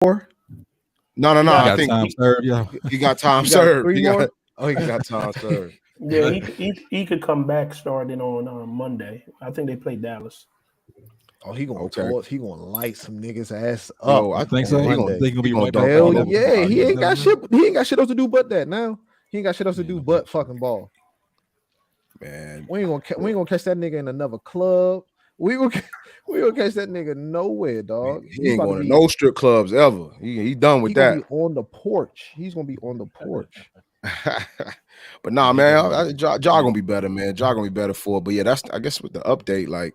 No. I think time served. Yeah, he got time served. He got time served. Yeah, he could come back starting on Monday. I think they play Dallas. Oh, he gonna Okay. He gonna light some niggas ass up. Yo, I think so. He They gonna be right dunk back. Hell all over yeah, the he ain't got shit. shit. He ain't got shit else to do but that now. He ain't got shit else to do but fucking ball. man. We ain't gonna catch that nigga in another club. We gonna catch that nigga nowhere, dog. He ain't going to no strip clubs ever. He done with that. Be on the porch. He's gonna be on the porch. But nah, man, Ja gonna be better, man. Ja gonna be better for it. But yeah, that's I guess with the update, like,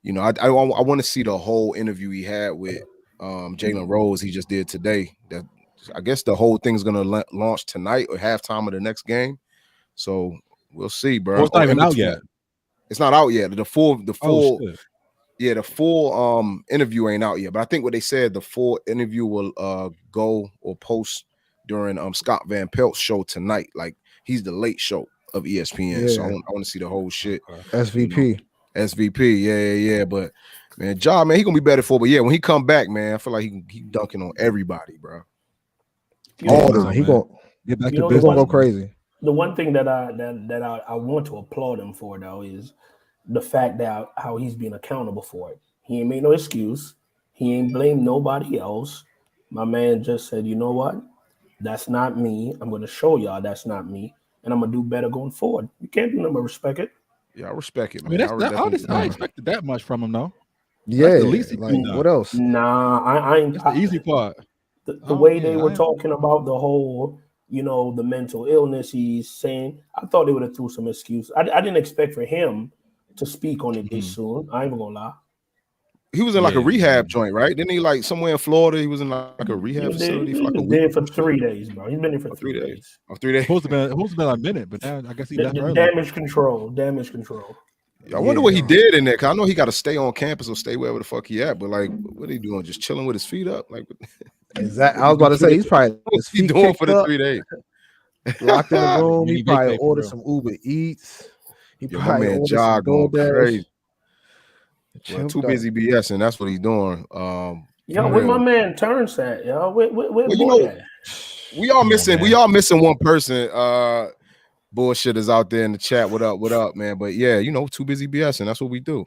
you know, I want to see the whole interview he had with Jalen Rose he just did today. That I guess the whole thing's gonna launch tonight or halftime of the next game. So we'll see, bro. It's not even out yet. It's not out yet. The full shit. the full interview ain't out yet. But I think what they said, the full interview will go or post during Scott Van Pelt's show tonight. Like, he's the late show of ESPN. Yeah. So I want to see the whole shit. SVP. You know? SVP, yeah. But man, Ja, man, he gonna be better for. But yeah, when he come back, man, I feel like he dunking on everybody, bro. All the time. He gonna get back to to business. Gonna go crazy. The one thing that I want to applaud him for, though, is the fact that how he's being accountable for it. He ain't made no excuse. He ain't blamed nobody else. My man just said, you know what? That's not me. I'm going to show y'all that's not me, and I'm going to do better going forward. You can't do nothing but respect it. Yeah, I respect it, man. I expected that much from him, though. Yeah, that's the least what else? Nah, I ain't. That's the easy part. The way they were talking about the whole, you know, the mental illness he's saying, I thought they would have threw some excuse. I didn't expect for him to speak on it this soon. I ain't even gonna lie. He was in like a rehab joint, right? Didn't he, like somewhere in Florida? He was in like a rehab facility for like a week. For 3 days, bro. He's been there for 3 days. Oh, 3 days. Supposed to be a minute, but now I guess he left early. Damage control. I wonder what he did in there. Cause I know he got to stay on campus or stay wherever the fuck he at. But like, what are he doing? Just chilling with his feet up? Like, exactly. I was about to say he's probably what's he doing for the 3 days? Locked in the room. He probably ordered some Uber Eats. He probably ordered some crazy. Well, too busy BSing. That's what he's doing. Yo, where my man Turns at? Yo, where you know, we all missing one person. Bullshitters out there in the chat. What up, man? But yeah, you know, too busy BSing. That's what we do.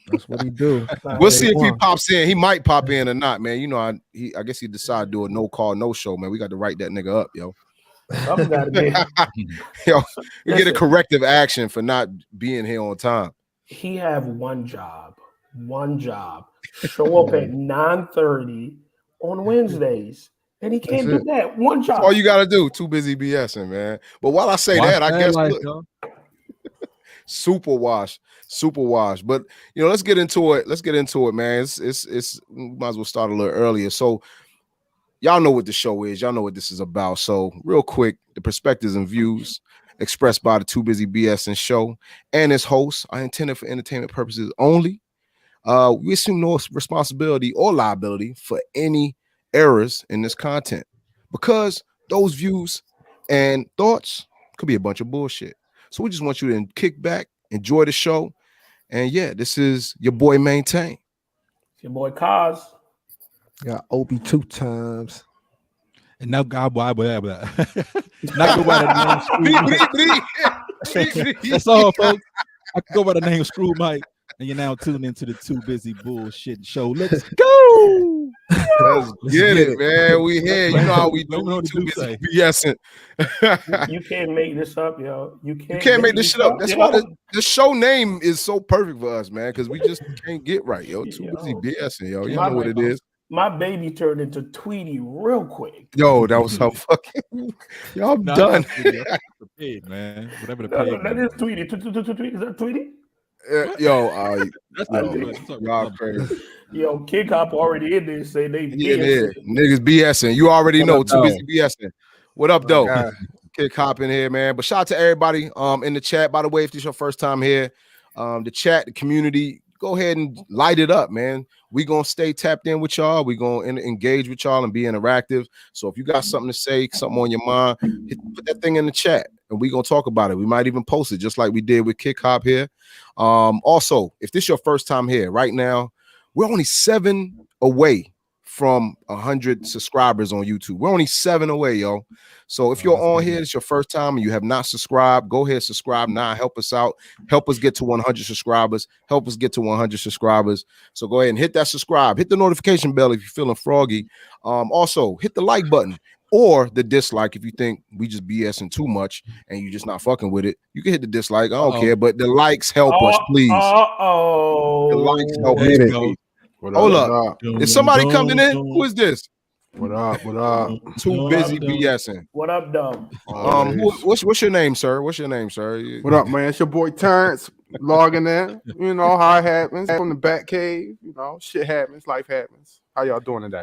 That's what he do. We'll see if he pops in. He might pop in or not, man. You know, I guess he decided to do a no call, no show, man. We got to write that nigga up, yo. Yo, we get a corrective action for not being here on time. He have one job. Show up at 9:30 on Wednesdays. And he can't do that. One job. That's all you got to do. Too busy BSing, man. But while I say that, I guess super wash. But you know, let's get into it, man. It's we might as well start a little earlier. So y'all know what the show is. Y'all know what this is about. So real quick, the perspectives and views expressed by the Too Busy BSing show and its hosts are intended for entertainment purposes only. We assume no responsibility or liability for any errors in this content, because those views and thoughts could be a bunch of bullshit. So we just want you to kick back, enjoy the show, and yeah, this is your boy Maintain. It's your boy Kaz. Got Obi 2 times. And now God, boy. Not go by the name. That's all, folks. I can go by the name Screw Mike, and you're now tuned into the Too Busy Bullshit show. Let's go. Let's get it, man. We here. You know how we do. Too busy BSing. You can't make this up, yo. You can't make this shit up. That's why the show name is so perfect for us, man, because we just can't get right, yo. Too busy BSing, yo. You know what it is. My baby turned into Tweety real quick. Yo, that was so fucking. Yo, I'm done. That's the pig, man. Whatever the pig. That is Tweety. Is that Tweety? Y'all crazy. Yo, Kid Cop already in there say they niggas BSing. You already know. Too busy BSing. What up, though? Kid Cop in here, man. But shout out to everybody in the chat. By the way, if this is your first time here, the chat, the community, go ahead and light it up, man. We gonna stay tapped in with y'all. We gonna engage with y'all and be interactive. So if you got something to say, something on your mind, put that thing in the chat, and we gonna talk about it. We might even post it, just like we did with Kick Hop here. Also, if this is your first time here, right now, we're only 7 away from 100 subscribers on YouTube. We're only 7 away, yo. So if you're on here, it's your first time and you have not subscribed, go ahead, subscribe now. Help us out. Help us get to 100 subscribers. Help us get to 100 subscribers. So go ahead and hit that subscribe. Hit the notification bell if you're feeling froggy. Also, hit the like button or the dislike if you think we just BSing too much and you're just not fucking with it. You can hit the dislike. I don't care, but the likes help us, please. The likes help us, please. Hold up. Is somebody coming in? Who is this? What up? What up? Too busy BSing. What up, dog? What's your name, sir? What's your name, sir? What up, man? It's your boy Terrence logging in. You know how it happens from the back cave. You know, shit happens, life happens. How y'all doing today?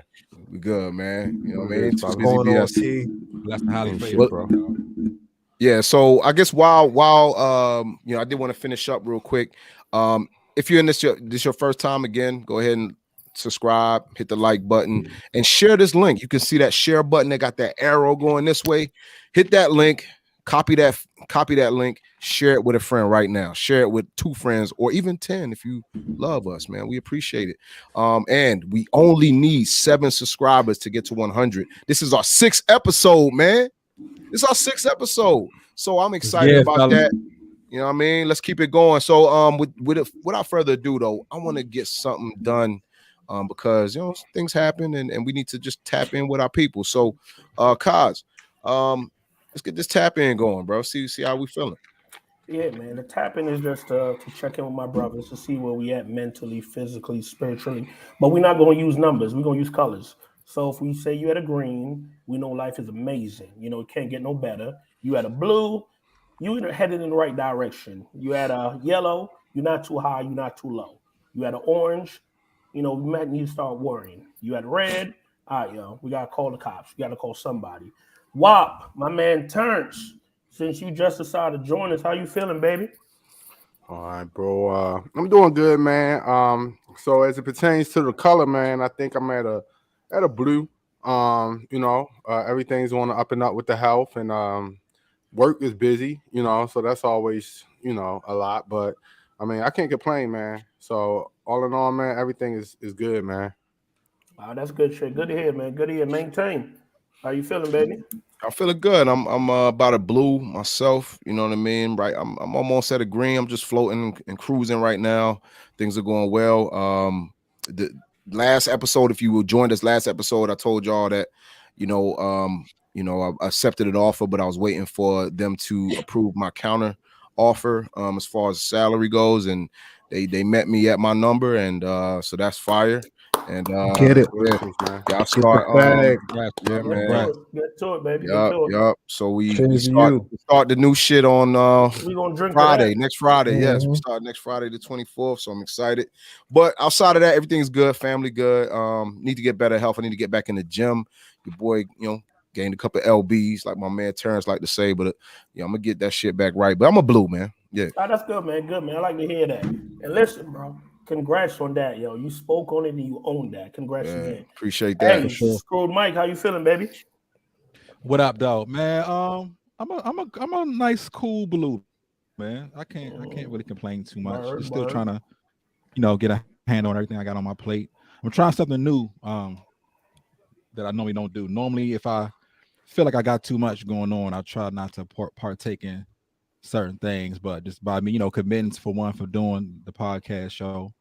We good, man. You know what I mean? Too busy Going on, BSing. T. That's the highly Shit, favorite, bro. Yeah, so I guess while I did want to finish up real quick. If you're in this your first time, again, go ahead and subscribe, hit the like button, and share this link. You can see that share button that got that arrow going this way. Hit that link, copy that link, share it with a friend right now. Share it with 2 friends or even 10 if you love us, man. We appreciate it. And we only need 7 subscribers to get to 100. This is our 6th episode, man. This is our 6th episode. So I'm excited about that. You know what I mean? Let's keep it going. So without further ado, though, I want to get something done because things happen and we need to just tap in with our people. So Kaz, let's get this tap in going, bro. See how we feeling. Yeah, man. The tapping is just to check in with my brothers to see where we at mentally, physically, spiritually. But we're not going to use numbers. We're going to use colors. So if we say you had a green, we know life is amazing. It can't get no better. You had a blue, you're headed in the right direction. You had a yellow, you're not too high, you're not too low. You had an orange, we might need to start worrying. You had red, all right, we got to call the cops. We got to call somebody. WAP, my man Terrence, since you just decided to join us, how you feeling, baby? All right, bro. I'm doing good, man. So as it pertains to the color, man, I think I'm at a blue. Everything's on the up and up with the health, and work is busy, so that's always, a lot. But I mean, I can't complain, man. So all in all, man, everything is good, man. Wow, that's good shit. Good to hear, man. Good to hear. Maintain. How you feeling, baby? I'm feeling good. I'm about a blue myself. You know what I mean, right? I'm almost at a green. I'm just floating and cruising right now. Things are going well. The last episode, if you joined us last episode, I told y'all that, I accepted an offer, but I was waiting for them to approve my counter offer as far as salary goes, and they met me at my number, and so that's fire. And Get it, man. Y'all start. Yeah, man. Get to it, baby. Yup. So we Cheers start the new shit on we gonna drink Friday, next Friday. Mhm. Yes, we start next Friday, the 24th. So I'm excited. But outside of that, everything's good. Family good. Need to get better health. I need to get back in the gym. Your boy, gained a couple of LBs, like my man Terrence like to say. But I'm gonna get that shit back right. But I'm a blue, man. Yeah. Oh, that's good, man. Good, man. I like to hear that. And listen, bro. Congrats on that, yo. You spoke on it and you owned that. Congrats again. Appreciate that. Hey, Screwed Mike, how you feeling, baby? What up, dog, man? I'm a nice, cool blue, man. I can't really complain too much. Just still trying to, get a hand on everything I got on my plate. I'm trying something new that I normally don't do. Normally, if I feel like I got too much going on, I try not to partake in certain things, but just by me, committing for doing the podcast show,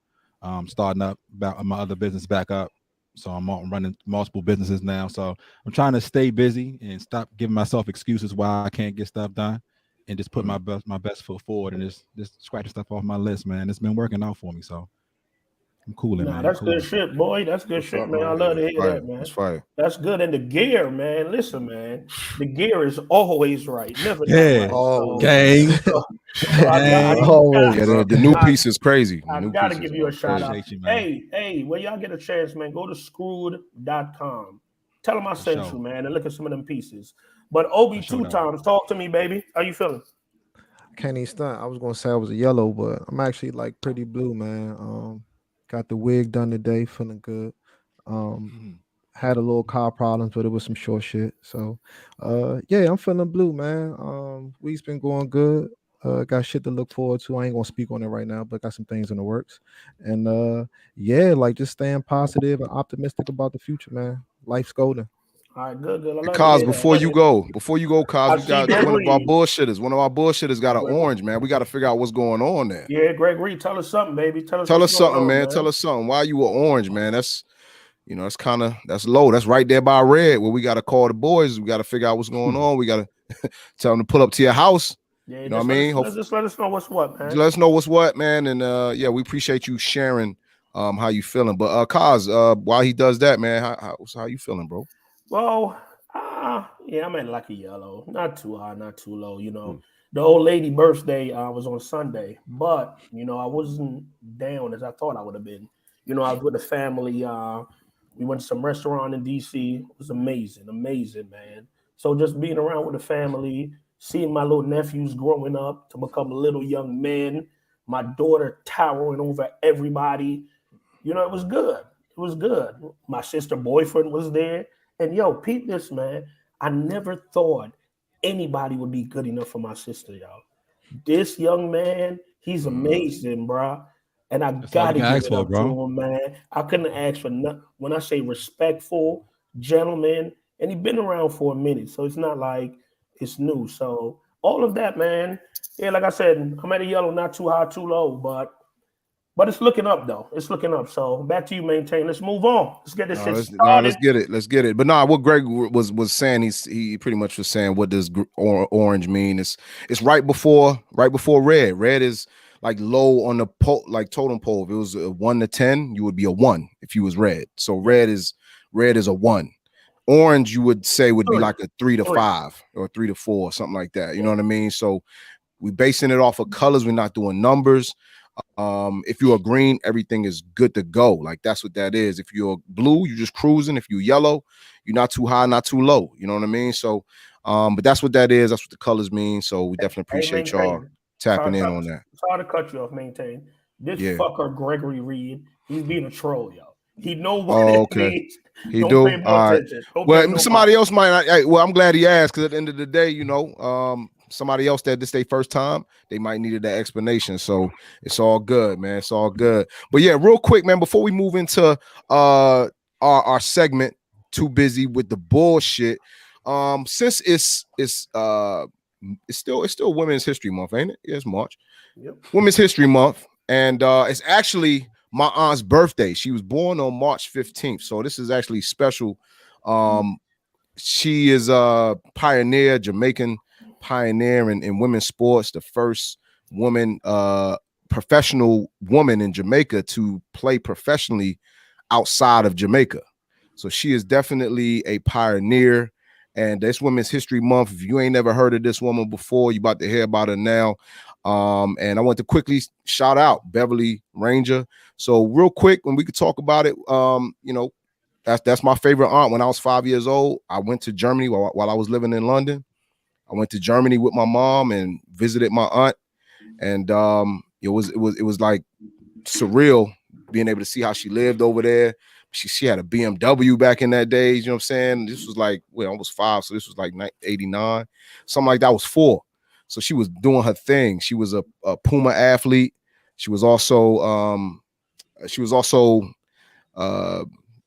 starting up about my other business back up. So I'm running multiple businesses now. So I'm trying to stay busy and stop giving myself excuses why I can't get stuff done, and just put my best foot forward and just scratching stuff off my list, man. It's been working out for me. So I'm cooling, man. That's good shit, boy. That's good shit, man. I love to hear that, man. That's fire. That's good. And the gear, man. Listen, man. The gear is always right. Never Yeah. right. Gang. The new piece is crazy. I gotta give you a shout out. You, man. Hey, when y'all get a chance, man, go to screwed.com. Tell them I sent you, man, and look at some of them pieces. But Obi, 2 times, talk to me, baby. How you feeling? Can't even stunt. I was gonna say I was a yellow, but I'm actually like pretty blue, man. Got the wig done today, feeling good. Had a little car problems, but it was some short shit. So I'm feeling blue, man. Week's been going good. Got shit to look forward to. I ain't gonna speak on it right now, but got some things in the works. And yeah, like just staying positive and optimistic about the future, man. Life's golden. All right, good. I love Cos, to hear that. before you go, Cos, I we see got one of our Gregory. bullshitters. One of our bullshitters got an orange, man. We got to figure out what's going on there. Yeah, Gregory, tell us something, baby. Tell us something, on, man. Tell us something. Why you were orange, man? That's it's that's low. That's right there by red. Where we got to call the boys. We got to figure out what's going on. We got to tell them to pull up to your house. Yeah, you know what I mean? Just let us know what's what, man. Let us know what's what, man. And yeah, we appreciate you sharing how you feeling. But Kaz, while he does that, man, how you feeling, bro? Well, yeah, I'm at like a yellow. Not too high, not too low. The old lady birthday was on Sunday, but I wasn't down as I thought I would have been. I was with the family. We went to some restaurant in DC. It was amazing, man. So just being around with the family, seeing my little nephews growing up to become little young men, my daughter towering over everybody. It was good. It was good. My sister boyfriend was there. And peep this, man. I never thought anybody would be good enough for my sister, y'all. This young man, he's amazing, bro. And I gotta give it up to him, man. I couldn't ask for nothing. When I say respectful, gentleman, and he's been around for a minute, so it's not like it's new. So all of that, man. Yeah, like I said, I'm at a yellow, not too high, too low, but it's looking up though. It's looking up. So back to you, Maintain. Let's move on. Let's get this shit started. Let's get it. But what Greg was saying, he pretty much was saying, what does orange mean? It's right before red. Red is like low on the totem pole. If it was a 1 to 10, you would be a 1 if you was red. So red is a 1. Orange, you would say, would be like a 3 to 5 or 3 to 4, something like that. You know what I mean? So we basing it off of colors. We're not doing numbers. If you're green, everything is good to go. Like that's what that is. If you're blue, you're just cruising. If you're yellow, you're not too high, not too low. You know what I mean? So but that's what that is. That's what the colors mean. So we definitely appreciate y'all tapping in on that. Sorry to cut you off, Maintain. This fucker Gregory Reed, he's being a troll, yo. He knows what it means. He do. All right. Well, somebody else might not. Well, I'm glad he asked, because at the end of the day, somebody else that this their first time, they might needed that explanation. So it's all good, man. It's all good. But yeah, real quick, man, before we move into our segment, Too Busy with the Bullshit. Since it's still Women's History Month, ain't it? Yeah, it's March. Yep. Women's History Month. And it's actually my aunt's birthday. She was born on March 15th. So this is actually special. She is a pioneer, Jamaican pioneer in women's sports, the first woman, professional woman in Jamaica to play professionally outside of Jamaica. So she is definitely a pioneer. And this Women's History Month. If you ain't never heard of this woman before, you about to hear about her now. And I want to quickly shout out Beverly Ranger. So real quick, when we could talk about it, that's my favorite aunt. When I was 5 years old, I went to Germany while I was living in London. I went to Germany with my mom and visited my aunt, and it was like surreal being able to see how she lived over there. She had a BMW back in that day. You know what I'm saying? This was like, I was 5, so this was like 89, something like that. I was 4. So she was doing her thing. She was a Puma athlete. She was also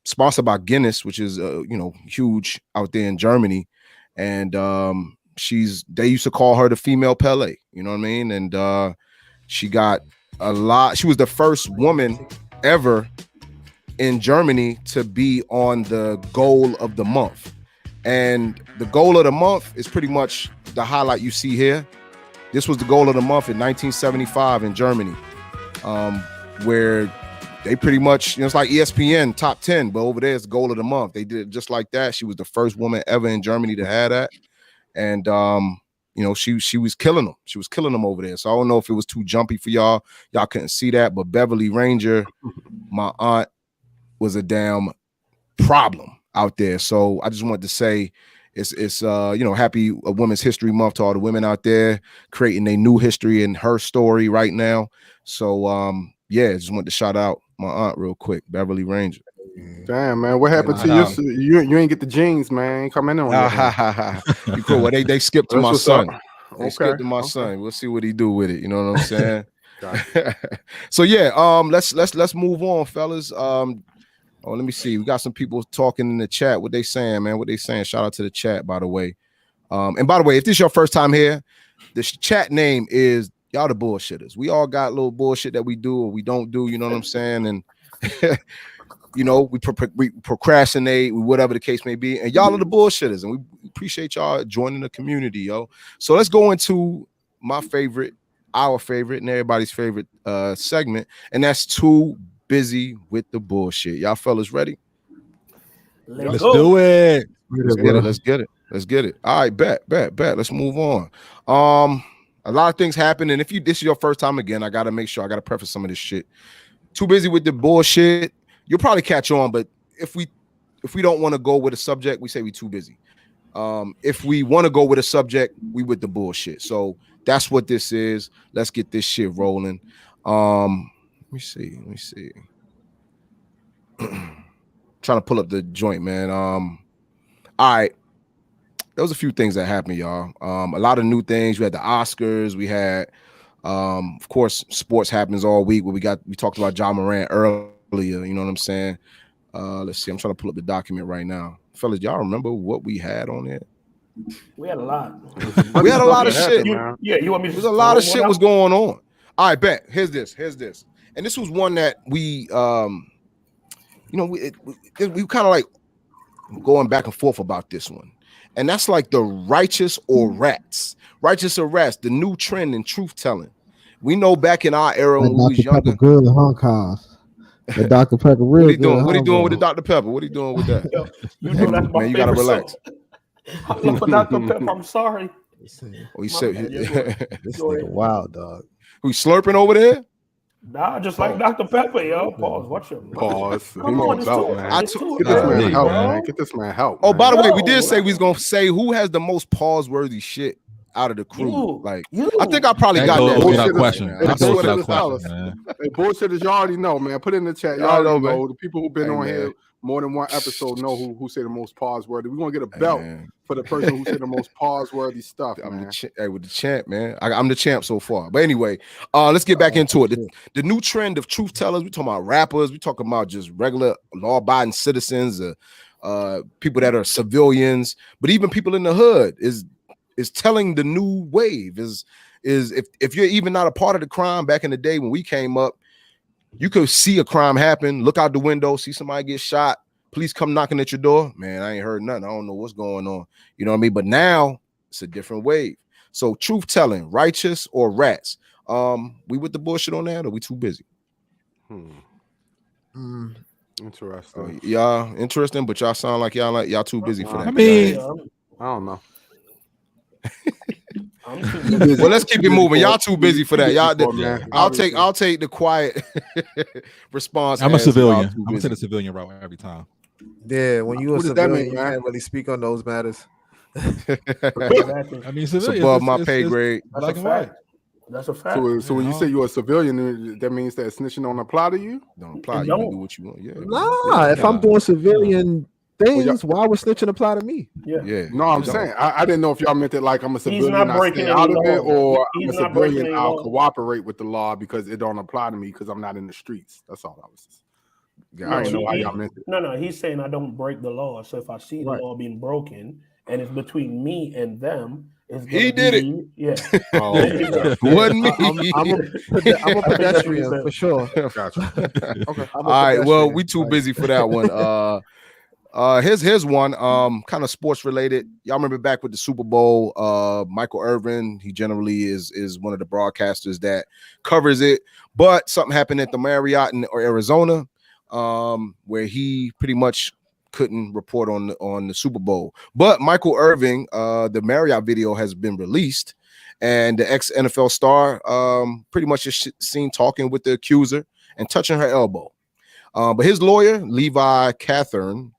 sponsored by Guinness, which is huge out there in Germany. And they used to call her the female Pele. You know what I mean? And she got a lot. She was the first woman ever in Germany to be on the goal of the month. And the goal of the month is pretty much the highlight you see here. This was the goal of the month in 1975 in Germany, where they pretty much, it's like ESPN top 10, but over there it's the goal of the month. They did it just like that. She was the first woman ever in Germany to have that. And, she was killing them. She was killing them over there. So I don't know if it was too jumpy for y'all. Y'all couldn't see that, but Beverly Ranger, my aunt, was a damn problem out there. So I just wanted to say it's happy Women's History Month to all the women out there creating a new history in her story right now. So just wanted to shout out my aunt real quick, Beverly Ranger. Damn, man, what happened to you? You ain't get the jeans, man. Come in on that. You cool. Well, they skipped to my son. They skipped to my son. We'll see what he do with it. You know what I'm saying? Gotcha. So yeah, let's move on, fellas. Let me see. We got some people talking in the chat. What they saying, man? What they saying? Shout out to the chat, by the way. And by the way, if this is your first time here, the chat name is y'all the bullshitters. We all got little bullshit that we do or we don't do. You know what I'm saying? And you know, we procrastinate, whatever the case may be. And y'all are the bullshitters, and we appreciate y'all joining the community, yo. So let's go into my favorite, our favorite, and everybody's favorite segment, and that's Too Busy with the Bullshit. Y'all fellas ready? Let's do it. Let's get it. All right, bet. Let's move on. A lot of things happen, and if this is your first time again, I gotta make sure I gotta preface some of this shit. Too busy with the bullshit. You'll probably catch on, but if we don't want to go with a subject, we say we too busy. If we want to go with a subject, we with the bullshit. So that's what this is. Let's get this shit rolling. Let me see. Trying to pull up the joint, man. All right. There was a few things that happened, y'all. A lot of new things. We had the Oscars. We had, of course, sports happens all week. We talked about Ja Morant earlier. You know what I'm saying? Let's see. I'm trying to pull up the document right now, fellas. Y'all remember what we had on there? We had a lot. We had a lot of shit. You want me to? There's a lot of shit was going on. All right, bet. Here's this. And this was one that we, we kind of like going back and forth about this one. And that's like the righteous or rats, the new trend in truth telling. We know back in our era when we was younger. Good Cause. The Dr. Pepper real what he doing? What he doing with the Dr. Pepper? What he doing with that? Man, you gotta relax. I love Dr. Pepper. I'm sorry. Oh, he said this nigga wild, dog. Who slurping over there? Nah, just like Dr. Pepper, yo. Pause. Watch your pause. Come on, out, man. Get this man help, man. Get this man help. Oh, by the way, we did say we was gonna say who has the most pause-worthy shit out of the crew. I think I probably got that. Without question. Hey, bullshitters, you already know, man. Put it in the chat. Y'all know the people who've been on here more than one episode know who say the most pause-worthy. We're gonna get a belt for the person who said the most pause-worthy stuff. I'm with the champ, man. I'm the champ so far. But anyway, let's get back into it. The new trend of truth tellers. We talking about rappers. We talking about just regular law-abiding citizens, people that are civilians, but even people in the hood is telling the new wave. Is if you're even not a part of the crime back in the day when we came up, you could see a crime happen, look out the window, see somebody get shot, police come knocking at your door. Man, I ain't heard nothing. I don't know what's going on. You know what I mean? But now it's a different wave. So truth telling, righteous or rats? We with the bullshit on that, or we too busy? Interesting. Y'all interesting, but y'all sound like y'all too busy for that. I mean, I don't know. Well, let's keep it moving. Y'all too busy for that. I'll take the quiet response. I'm a civilian. I'm gonna take the civilian route every time. Yeah, when you a civilian, you can't really speak on those matters. Exactly. I mean, it's above my pay grade. That's a fact. That's a fact. So when you say you're a civilian, that means that snitching don't apply to you? Don't apply. You can do what you want. Yeah. Nah, if I'm doing civilian things, why would snitching apply to me? Yeah. No, I'm saying I didn't know if y'all meant it like I'm a civilian, I stay out of it, or I'm a civilian, I'll cooperate with the law because it don't apply to me because I'm not in the streets. That's all I was. I didn't know how y'all meant it. No, he's saying I don't break the law. So if I see the law being broken and it's between me and them, he did it. Yeah. Wasn't me. I'm a pedestrian for sure. Gotcha. Okay. All right. Well, we too busy for that one. Here's one kind of sports related. Y'all remember back with the Super Bowl, Michael Irvin, he generally is one of the broadcasters that covers it, but something happened at the Marriott in Arizona where he pretty much couldn't report on the Super Bowl. But Michael Irvin, the Marriott video has been released, and the ex-NFL star pretty much is seen talking with the accuser and touching her elbow. But his lawyer, Levi Cathern,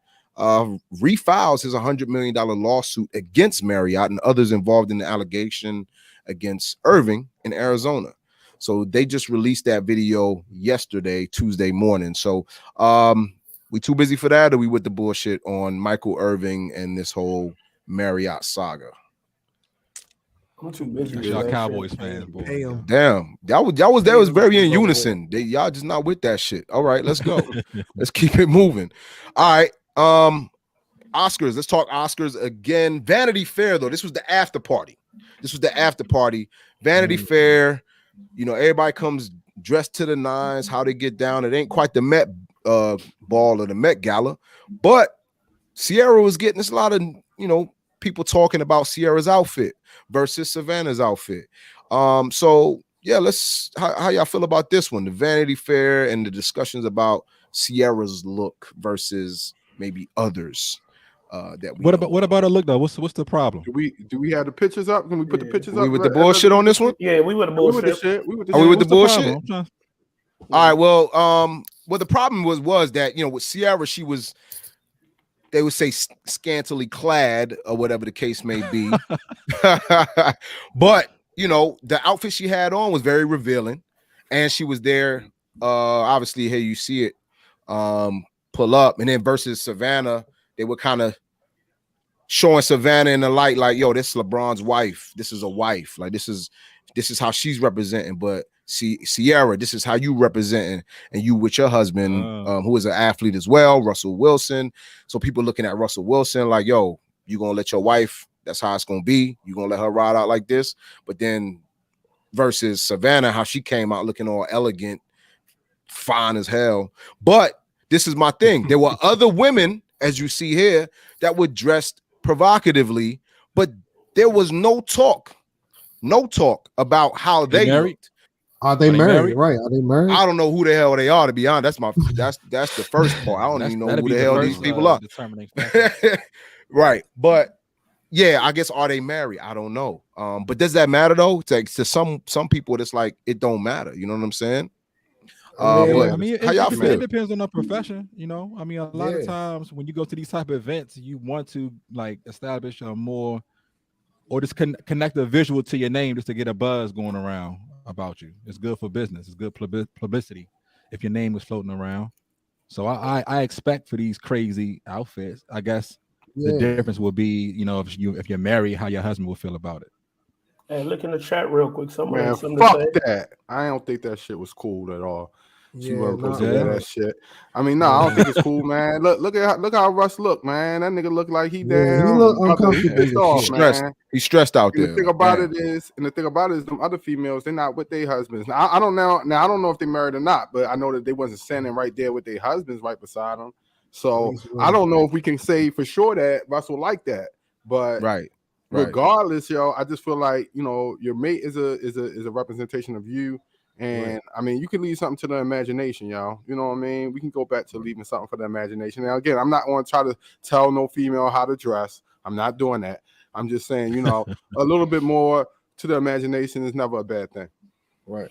refiles his $100 million lawsuit against Marriott and others involved in the allegation against Irving in Arizona. So they just released that video yesterday, Tuesday morning. So we too busy for that, or we with the bullshit on Michael Irving and this whole Marriott saga? I'm too busy. Y'all Cowboys fans, boy. Damn, that was very in unison. Y'all just not with that shit. All right, let's go. Let's keep it moving. All right, Oscars. Let's talk Oscars again. Vanity Fair though. This was the after party. Vanity Fair. You know, everybody comes dressed to the nines. How they get down. It ain't quite the Met ball or the Met Gala, but Ciara was getting this. A lot of people talking about Ciara's outfit versus Savannah's outfit. So yeah, let's how y'all feel about this one, the Vanity Fair and the discussions about Ciara's look versus maybe others. What about her look though? What's the problem? Do we have the pictures up? Can we put the pictures up? We with the bullshit on this one? Yeah, we with the bullshit. Are we with the bullshit? All right. Well, the problem was that with Ciara, she was, they would say, scantily clad or whatever the case may be. But the outfit she had on was very revealing, and she was there. Obviously, here you see it pull up, and then versus Savannah, they were kind of showing Savannah in the light, like, yo, this is LeBron's wife. This is a wife. Like this is how she's representing. But Ciara, this is how you representing, and you with your husband, who is an athlete as well, Russell Wilson. So people looking at Russell Wilson like, yo, you gonna let your wife? That's how it's gonna be. You gonna let her ride out like this? But then versus Savannah, how she came out looking all elegant, fine as hell. But this is my thing. There were other women, as you see here, that were dressed provocatively, but there was no talk about how they looked. Are they married? Right? Are they married? I don't know who the hell they are, to be honest. That's the first part. I don't even know who the hell these people are. Right, but yeah, I guess, are they married? I don't know. But does that matter though? To some people, it's like it don't matter. You know what I'm saying? But I mean, it depends on the profession, I mean, a lot of times when you go to these type of events, you want to like establish a more, or just connect a visual to your name just to get a buzz going around about you. It's good for business. It's good publicity if your name is floating around. So I expect for these crazy outfits. I guess the difference will be, if you're married, how your husband will feel about it. Hey, look in the chat real quick. Someone Man, fuck that. I don't think that shit was cool at all. She wasn't supposed to wear that shit. I mean, I don't think it's cool, man. Look how Russ look, man. That nigga look like he damn. He look uncomfortable. He's stressed. He's stressed out there. The thing about it is, them other females, they're not with their husbands. Now I don't know. Now I don't know if they married or not, but I know that they wasn't standing right there with their husbands right beside them. So I don't know if we can say for sure that Russell like that. But regardless, yo, I just feel like your mate is a representation of you. And I mean, you can leave something to the imagination, y'all. You know what I mean? We can go back to leaving something for the imagination. Now, again, I'm not going to try to tell no female how to dress. I'm not doing that. I'm just saying, a little bit more to the imagination is never a bad thing. Right.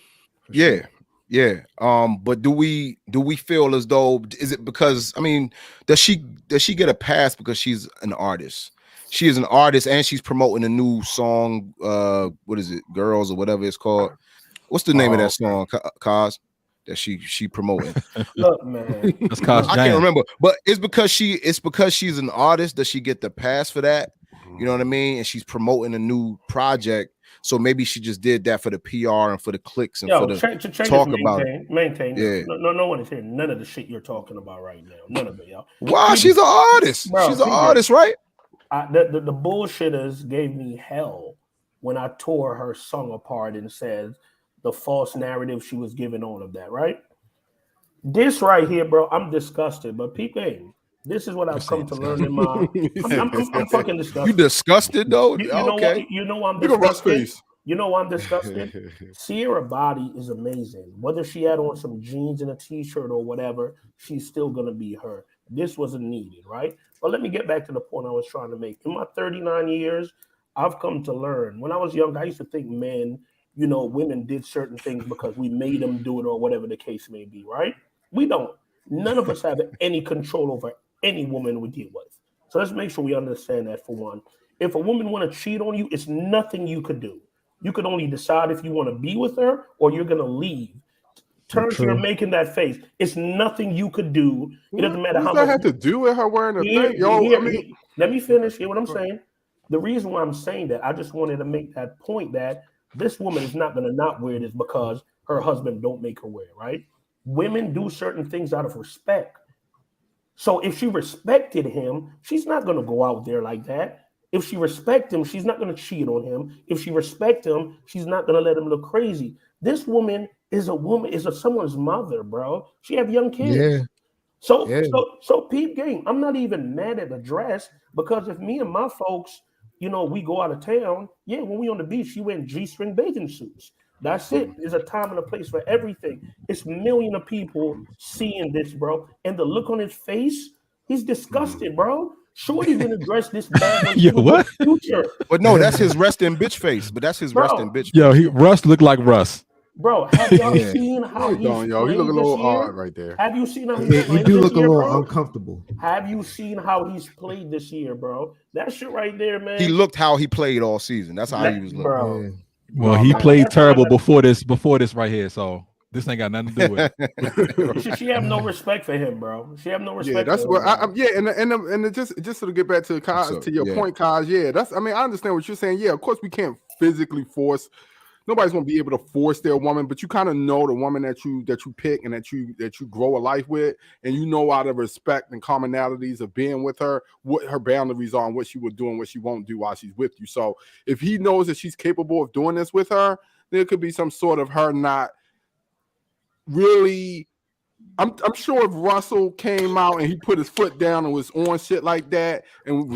Yeah. Yeah. But do we feel as though, is it because, I mean, does she get a pass because she's an artist? She is an artist and she's promoting a new song. What is it? Girls or whatever it's called. What's the name of that song, Kaz, that she promoting? Look, man, that's Kaz. I can't remember, but it's because she's an artist. Does she get the pass for that? You know what I mean? And she's promoting a new project, so maybe she just did that for the PR and for the clicks and for the talk about it. Maintain. Yeah. No one is hearing none of the shit you're talking about right now. None of it, y'all. Wow, she's an artist. Bro, she's an artist, right? The bullshitters gave me hell when I tore her song apart and said the false narrative she was giving on of that, right? This right here, bro, I'm disgusted. But people, this is what I've come to learn in my. I'm fucking disgusted. You disgusted though? Okay. You know why I'm disgusted? You know why I'm disgusted? Ciara body is amazing. Whether she had on some jeans and a t-shirt or whatever, she's still gonna be her. This wasn't needed, right? But let me get back to the point I was trying to make. In my 39 years, I've come to learn. When I was young, I used to think men, women did certain things because we made them do it or whatever the case may be, right? We don't. None of us have any control over any woman we deal with. So let's make sure we understand that for one. If a woman want to cheat on you, it's nothing you could do. You could only decide if you want to be with her or you're going to leave. Turn to her making that face. It's nothing you could do. It doesn't matter how much. What does that have to do with her wearing a thing? Let me finish. Hear what I'm saying? The reason why I'm saying that, I just wanted to make that point that this woman is not going to not wear this because her husband don't make her wear it, right? Women do certain things out of respect. So if she respected him, she's not going to go out there like that. If she respects him, she's not going to cheat on him. If she respects him, she's not going to let him look crazy. This woman is someone's mother, bro. She have young kids. Yeah. So peep game. I'm not even mad at the dress because if me and my folks, we go out of town, when we on the beach, she wearing G-string bathing suits. That's it. There's a time and a place for everything. It's millions of people seeing this, bro. And the look on his face, he's disgusted, bro. Shorty didn't dress this bad. What? Future. But no, that's his resting bitch face. But that's his resting bitch. Russ looked like Russ. Bro, have y'all seen how he's played he look a little odd right there. Have you seen how he's He do look a little uncomfortable. Have you seen how he's played this year, bro? That shit right there, man. He looked how he played all season. That's how he was looking. Bro. Yeah. Well, he played terrible before this right here, so this ain't got nothing to do with it. She have no respect for him, bro. She have no respect. Yeah, that's for what. him, And just to get back to your point, Kaz. Yeah, that's. I mean, I understand what you're saying. Yeah, of course we can't physically force. Nobody's gonna be able to force their woman, but you kind of know the woman that you pick and that you grow a life with, and you know out of respect and commonalities of being with her, what her boundaries are and what she will do and what she won't do while she's with you. So if he knows that she's capable of doing this with her, there could be some sort of her not really. I'm sure if Russell came out and he put his foot down and was on shit like that and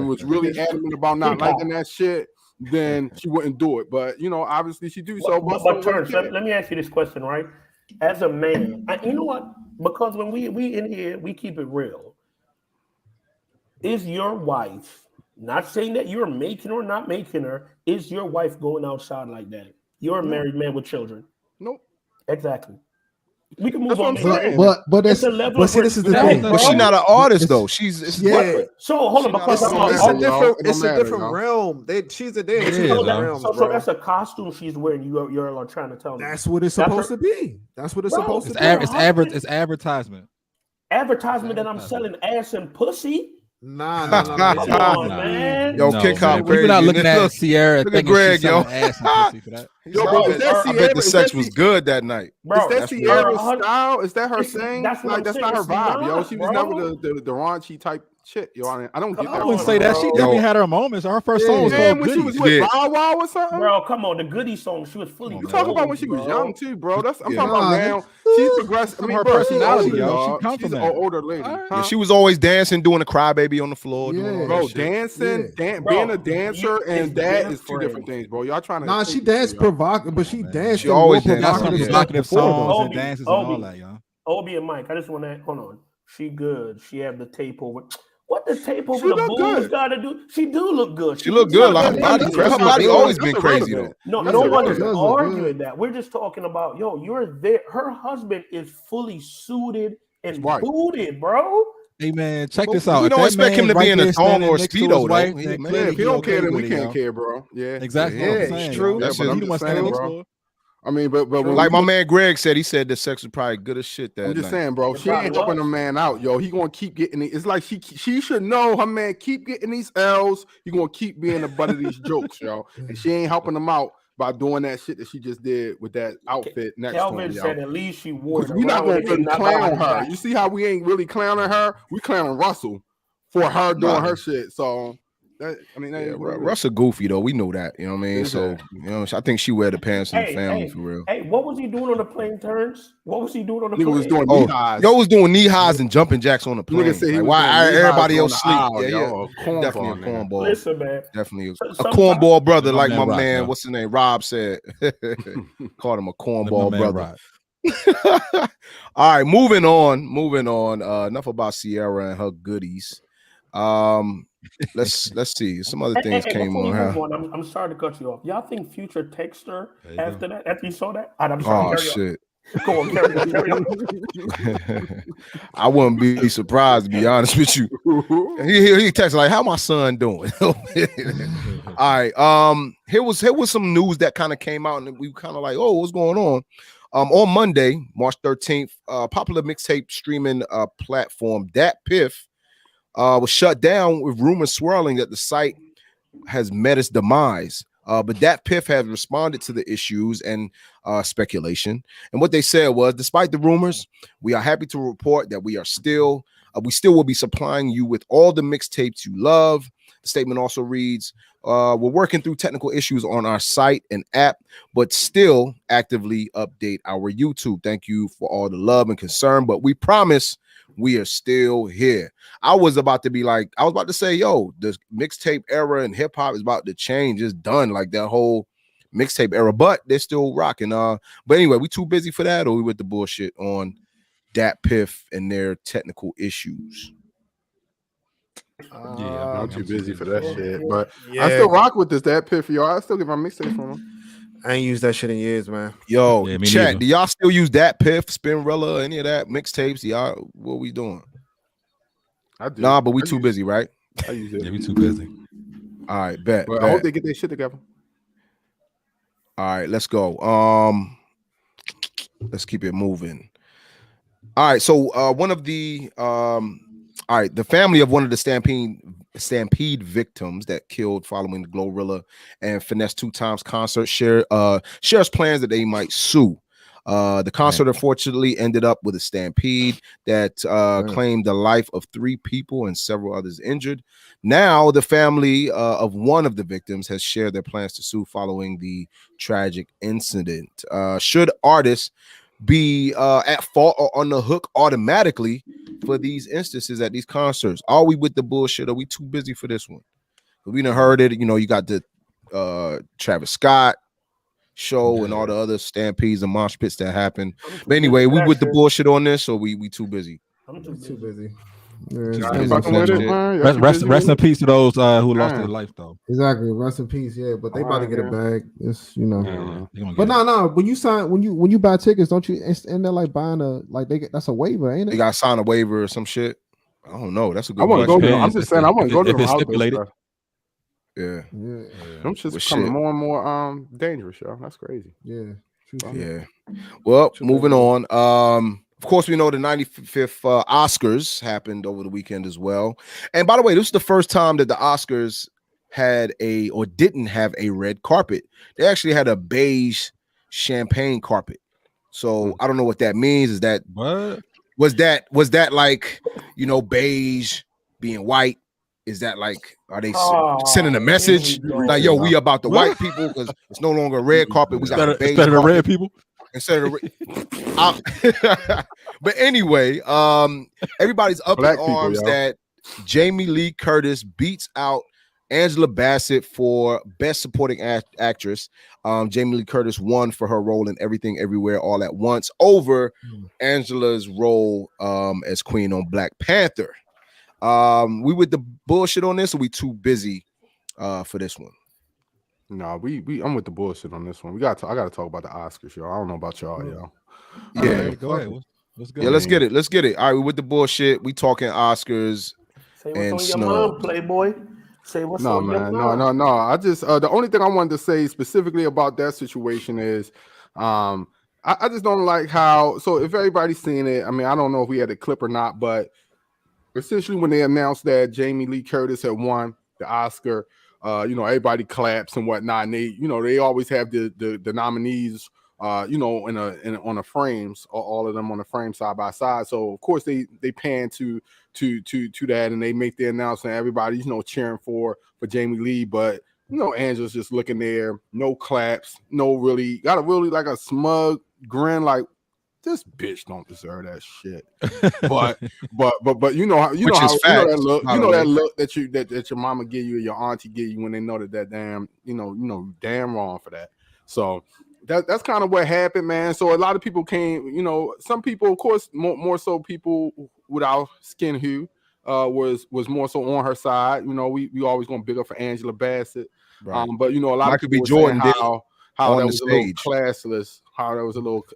was really adamant about not liking that shit, then she wouldn't do it. But obviously she do so. But Terrence, let me ask you this question, right? As a man, you know what? Because when we in here, we keep it real. Is your wife, not saying that you're making or not making her, is your wife going outside like that? You're a married man with children. Nope. Exactly. We can move on. But this is the thing. But she's not an artist though. She's So hold on, because it's a different realm. She's a realm. So that's a costume she's wearing. You're trying to tell me that's what it's supposed to be. That's what it's supposed to be. It's advertisement. Advertisement that I'm selling ass and pussy. Nah. Come on, man. Yo, kick out. We're not looking at Ciara. Look at Greg, yo. Ass and pussy for that. Yo, bro, I bet the sex was good that night. Bro, is that Ciara's style? Is that her thing? That's not her vibe, yo. She was never the raunchy type shit, yo. I don't get that. I wouldn't say that. She definitely had her moments. Her first song was called when she was with Bow Wow or something. Bro, come on, the Goody song. She was fully. You talk about when she was young too, bro. I'm talking about now. She's progressed. I mean, her bro, personality, yo. She's an older lady. Yeah, she was always dancing, doing a crybaby on the floor. Bro, dancing, being a dancer, and that is two different things, bro. Y'all trying to? Nah, she danced provocative, but she danced. She always provocative songs and dances and all that, yo. Obi and Mike, I just want to hold on. She good. She have the tape over. What the tape over the boobs got to do? She do look good. She look good. Like her body always been crazy though. No one is arguing that. We're just talking about you're there. Her husband is fully suited and booted, bro. Hey man, check this out. We don't expect him to be in a thong or speedo though. If he don't care, then we can't care, bro. Yeah, exactly. Yeah, it's true. That's what I'm saying, bro. I mean, but like my man Greg said, he said the sex was probably good as shit. That I'm just saying, bro. She ain't helping a man out, yo. He gonna keep getting it. It's like she should know her man keep getting these L's. He gonna keep being the butt of these jokes, yo. And she ain't helping him out by doing that shit that she just did with that outfit next Kelvin to him. said at least she wore it. We're not gonna clown her. You see how we ain't really clowning her? We clowning Russell for her doing her shit. So. Russell goofy though. We know that. You know what I mean? So I think she wear the pants in the family for real. Hey, what was he doing on the plane, Terrence? What was he doing on the plane? Was doing knee highs. Yo was doing knee highs and jumping jacks on the plane. Like, why everybody else sleep? Definitely a cornball. Listen, man. Definitely a cornball brother, like my man. What's his name? Rob said. Called him a cornball brother. All right, moving on. Enough about Ciara and her goodies. Let's see. Some other things came on. I'm sorry to cut you off. Y'all think Future texted her after you saw that? I'm sorry. Oh shit. Go on, carry on. I wouldn't be surprised to be honest with you. He texted like, "How my son doing?" All right. Here was some news that kind of came out, and we kind of like, "Oh, what's going on?" On Monday, March 13th, popular mixtape streaming platform Dat Piff was shut down with rumors swirling that the site has met its demise. But Dat Piff has responded to the issues and speculation. And what they said was, despite the rumors, we are happy to report that we still will be supplying you with all the mixtapes you love. The statement also reads, we're working through technical issues on our site and app, but still actively update our YouTube. Thank you for all the love and concern, but we promise we are still here. I was about to say, yo, the mixtape era and hip hop is about to change. It's done, like that whole mixtape era, but they're still rocking. But anyway, we too busy for that, or we with the bullshit on Dat Piff and their technical issues? I'm too busy for that shit. But I still rock with this Dat Piff, y'all. I still get my mixtapes from him. I ain't used that shit in years, man. Yo, chat, do y'all still use Dat Piff, Spinrilla, any of that mixtapes? Y'all, what we doing? I do. Nah, but we too busy, right? I use it. Yeah, we too busy. All right, bet. But I hope they get their shit together. All right, let's go. Let's keep it moving. All right, so the family of one of the Stampede victims that killed following the Glorilla and Finesse 2 Times concert shares plans that they might sue. The concert unfortunately ended up with a stampede that claimed the life of 3 people and several others injured. Now, the family of one of the victims has shared their plans to sue following the tragic incident. Should artists be at fault or on the hook automatically for these instances at these concerts? Are we with the bullshit? Are we too busy for this one? We done heard it. You know, you got the Travis Scott show and all the other stampedes and mosh pits that happen. But anyway, we with the bullshit on this, or we too busy? I'm too busy. Rest in peace to those who lost their life, though. Exactly, rest in peace. Yeah, but they about to get a bag. It's but no. When you buy tickets, don't you end there like buying that's a waiver, ain't it? They got to sign a waiver or some shit. I don't know. That's a good question. Go I'm just saying I want to go to them stipulated. Yeah. Them shit's becoming more and more dangerous, y'all. That's crazy. Yeah. Yeah. Well, moving on. Of course, we know the 95th Oscars happened over the weekend as well. And by the way, this is the first time that the Oscars didn't have a red carpet. They actually had a beige champagne carpet. So I don't know what that means. Is that what? Was that like, beige being white? Is that like, are they sending a message like, yo, we about the white people because it's no longer a red carpet. We got a beige instead of the red people. Instead of but anyway, everybody's up in arms that Jamie Lee Curtis beats out Angela Bassett for Best Supporting Actress. Jamie Lee Curtis won for her role in Everything Everywhere All at Once over Angela's role as Queen on Black Panther. We with the bullshit on this, or we too busy for this one? No, I'm with the bullshit on this one. I gotta talk about the Oscars, y'all. I don't know about y'all, y'all. Yeah, go ahead. Let's go. Yeah, let's get it. All right, we with the bullshit. We talking Oscars. Say what's on your mind, Playboy. Say what's on your mind. No. I just the only thing I wanted to say specifically about that situation is I just don't like how. So if everybody's seen it, I mean, I don't know if we had a clip or not, but essentially when they announced that Jamie Lee Curtis had won the Oscar. Everybody claps and whatnot, and they always have the nominees, on the frames, all of them on the frame side by side. So of course they pan to that, and they make the announcement. Everybody's cheering for Jamie Lee, but Angela's just looking there, no claps, got a really like a smug grin, like this bitch don't deserve that shit. But you know that look that your mama give you or your auntie give you when they know that damn damn wrong for that. So that's kind of what happened, man. So a lot of people came, some people, of course, more so people without skin hue was more so on her side. We always gonna big up for Angela Bassett. Right. But a lot of people were saying how that was a little classless, how it was a little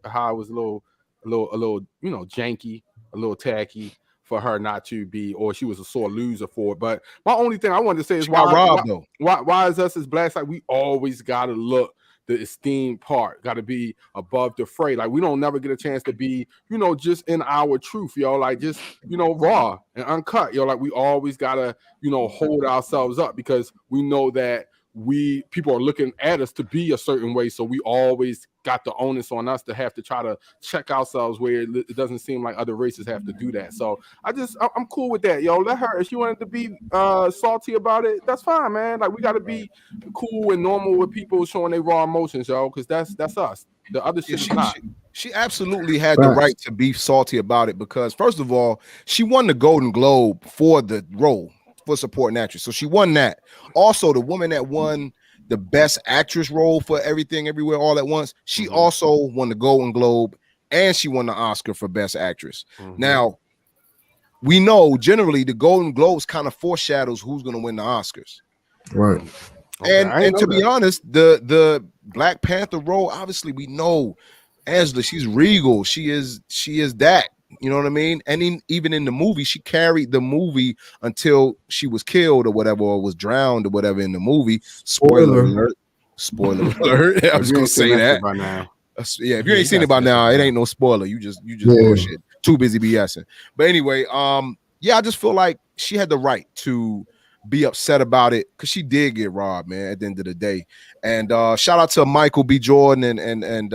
janky, a little tacky for her not to be, or she was a sore loser for it. But my only thing I wanted to say is why is us as Blacks, like, we always gotta look the esteemed part, got to be above the fray. Like we don't never get a chance to be, just in our truth, like just, raw and uncut, like we always gotta, hold ourselves up because we know that people are looking at us to be a certain way, so we always got the onus on us to have to try to check ourselves where it doesn't seem like other races have to do that. So I'm cool with that, let her, if she wanted to be salty about it, that's fine, man. Like we got to be cool and normal with people showing their raw emotions, because that's us. The other shit is not. She absolutely had the right to be salty about it because first of all, she won the Golden Globe for the role for supporting actress. So she won that. Also, the woman that won the best actress role for Everything Everywhere All at Once, she also won the Golden Globe and she won the Oscar for best actress. Now, we know generally the Golden Globes kind of foreshadows who's going to win the Oscars. Right. Okay, and to be honest, the Black Panther role, obviously we know Angela, she's regal. She is that. You know what I mean? And even in the movie, she carried the movie until she was killed or whatever, or was drowned or whatever in the movie. Spoiler alert. Spoiler alert. I was gonna say that. By now. Yeah, if you ain't seen it by now, it ain't no spoiler. You just bullshit. Too busy BSing. But anyway, yeah, I just feel like she had the right to be upset about it because she did get robbed, man, at the end of the day. And shout out to Michael B. Jordan and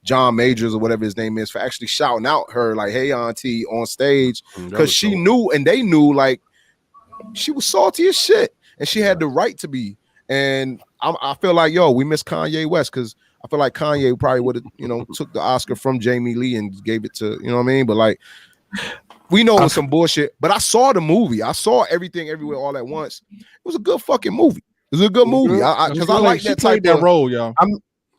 John Majors or whatever his name is for actually shouting out her like, hey, auntie, on stage, because she knew and they knew like she was salty as shit and she had the right to be. And I feel like, we miss Kanye West because I feel like Kanye probably would have, took the Oscar from Jamie Lee and gave it to, you know what I mean? But like, we know it's some bullshit, but I saw the movie. I saw Everything Everywhere All at Once. It was a good fucking movie. It was a good movie. Because I like that type of role, y'all.